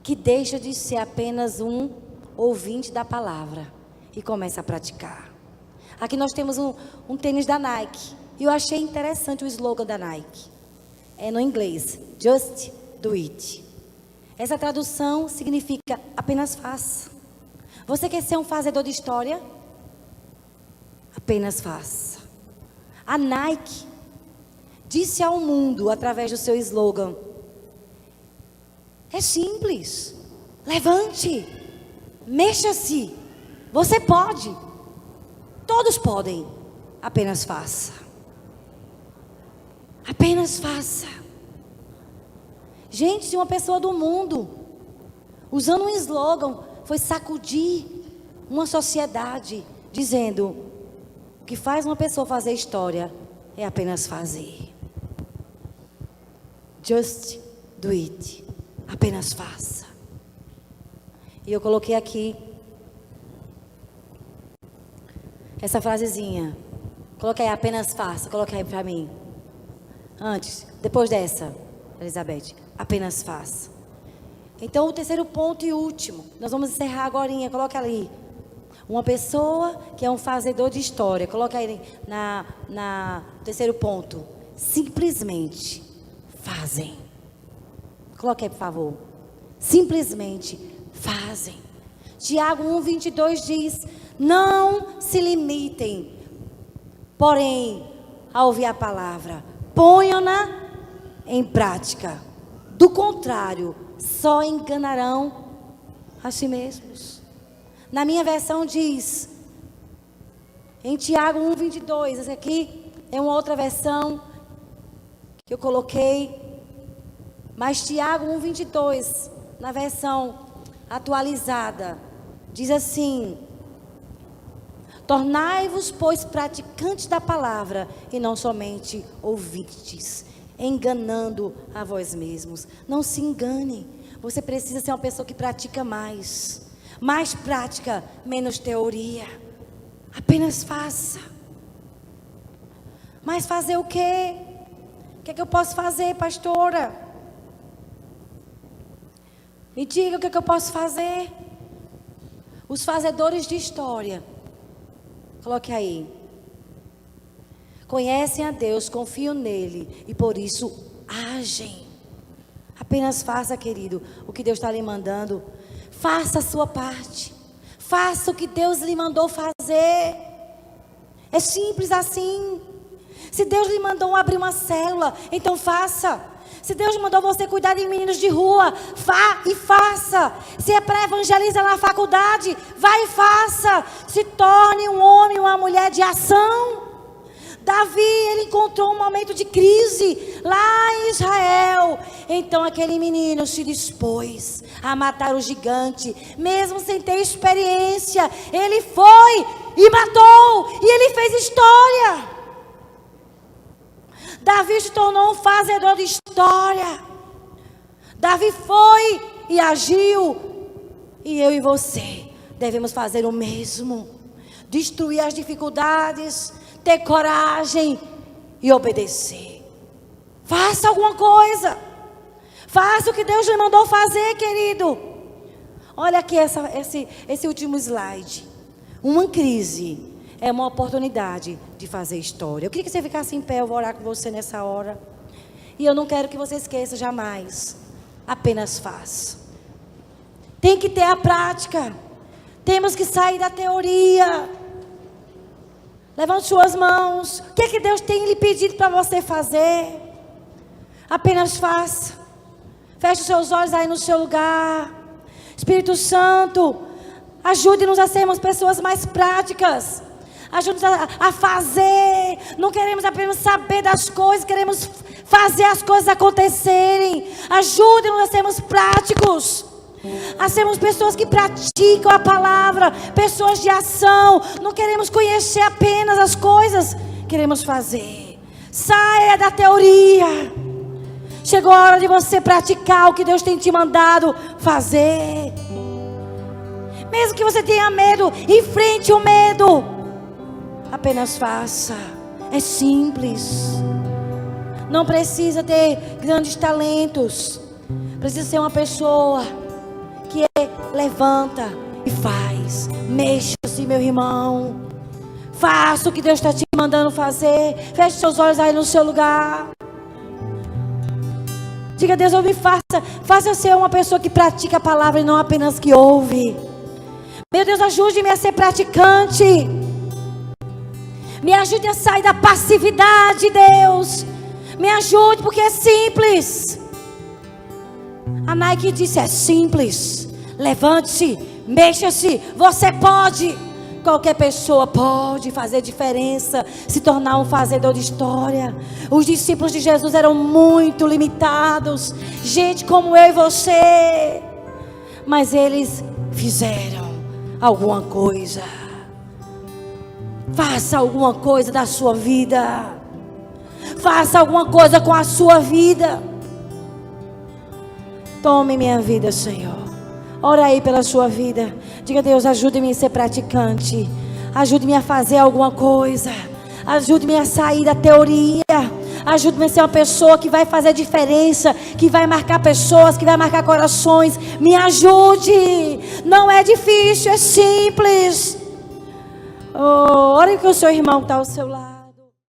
A: que deixa de ser apenas um ouvinte da palavra e começa a praticar. Aqui nós temos um tênis da Nike. E eu achei interessante o slogan da Nike. É no inglês: Just do it. Essa tradução significa apenas faça. Você quer ser um fazedor de história? Apenas faça. A Nike disse ao mundo, através do seu slogan: é simples. Levante. Mexa-se. Você pode. Todos podem. Apenas faça. Apenas faça. Gente, se uma pessoa do mundo, usando um slogan, foi sacudir uma sociedade, dizendo: o que faz uma pessoa fazer história é apenas fazer. Just do it. Apenas faça. E eu coloquei aqui essa frasezinha. Coloca aí, apenas faça. Coloca aí para mim. Antes, depois dessa, Elizabeth, apenas faça. Então, o terceiro ponto e último, nós vamos encerrar agora. Coloca ali. Uma pessoa que é um fazedor de história. Coloca aí na terceiro ponto. Simplesmente fazem. Coloque aí, por favor. Simplesmente fazem. Tiago 1:22 diz: não se limitem, porém, a ouvir a palavra, ponham-na em prática. Do contrário, só enganarão a si mesmos. Na minha versão diz, em Tiago 1:22, essa aqui é uma outra versão, que eu coloquei. Mas Tiago 1:22, na versão atualizada, diz assim: tornai-vos, pois, praticantes da palavra, e não somente ouvintes, enganando a vós mesmos. Não se engane. Você precisa ser uma pessoa que pratica mais. Mais prática, menos teoria. Apenas faça. Mas fazer o quê? O que é que eu posso fazer, pastora? Me diga o que é que eu posso fazer. Os fazedores de história, coloque aí, conhecem a Deus, confiam nele e por isso agem. Apenas faça, querido, o que Deus está lhe mandando. Faça a sua parte. Faça o que Deus lhe mandou fazer. É simples assim. Se Deus lhe mandou abrir uma célula, então faça. Se Deus mandou você cuidar de meninos de rua, vá e faça. Se é para evangelizar na faculdade, vá e faça. Se torne um homem, uma mulher de ação. Davi, ele encontrou um momento de crise lá em Israel. Então aquele menino se dispôs a matar o gigante, mesmo sem ter experiência. Ele foi e matou, e ele fez história. Davi se tornou um fazedor de história. Davi foi e agiu. E eu e você devemos fazer o mesmo. Destruir as dificuldades, ter coragem e obedecer. Faça alguma coisa. Faça o que Deus lhe mandou fazer, querido. Olha aqui esse último slide. Uma crise é uma oportunidade de fazer história. Eu queria que você ficasse em pé, eu vou orar com você nessa hora. E eu não quero que você esqueça jamais. Apenas faça. Tem que ter a prática. Temos que sair da teoria. Levante suas mãos. O que é que Deus tem lhe pedido para você fazer? Apenas faça. Feche os seus olhos aí no seu lugar. Espírito Santo, ajude-nos a sermos pessoas mais práticas. Ajude-nos a fazer. Não queremos apenas saber das coisas, queremos fazer as coisas acontecerem. Ajude-nos a sermos práticos. A sermos pessoas que praticam a palavra, pessoas de ação. Não queremos conhecer apenas as coisas, queremos fazer. Saia da teoria. Chegou a hora de você praticar o que Deus tem te mandado fazer. Mesmo que você tenha medo, enfrente o medo. Apenas faça. É simples. Não precisa ter grandes talentos. Precisa ser uma pessoa que levanta e faz. Mexa-se, meu irmão. Faça o que Deus está te mandando fazer. Feche seus olhos aí no seu lugar. Diga: Deus, eu me faça eu ser uma pessoa que pratica a palavra e não apenas que ouve. Meu Deus, ajude-me a ser praticante. Me ajude a sair da passividade, Deus. Me ajude, porque é simples. A Nike disse: é simples. Levante-se, mexa-se. Você pode. Qualquer pessoa pode fazer diferença, se tornar um fazedor de história. Os discípulos de Jesus eram muito limitados. Gente como eu e você. Mas eles fizeram alguma coisa. Faça alguma coisa da sua vida. Faça alguma coisa com a sua vida. Tome minha vida, Senhor. Ora aí pela sua vida. Diga: Deus, ajude-me a ser praticante. Ajude-me a fazer alguma coisa. Ajude-me a sair da teoria. Ajude-me a ser uma pessoa que vai fazer diferença, que vai marcar pessoas, que vai marcar corações. Me ajude. Não é difícil, é simples. Oh, ore com o seu irmão que está ao seu lado.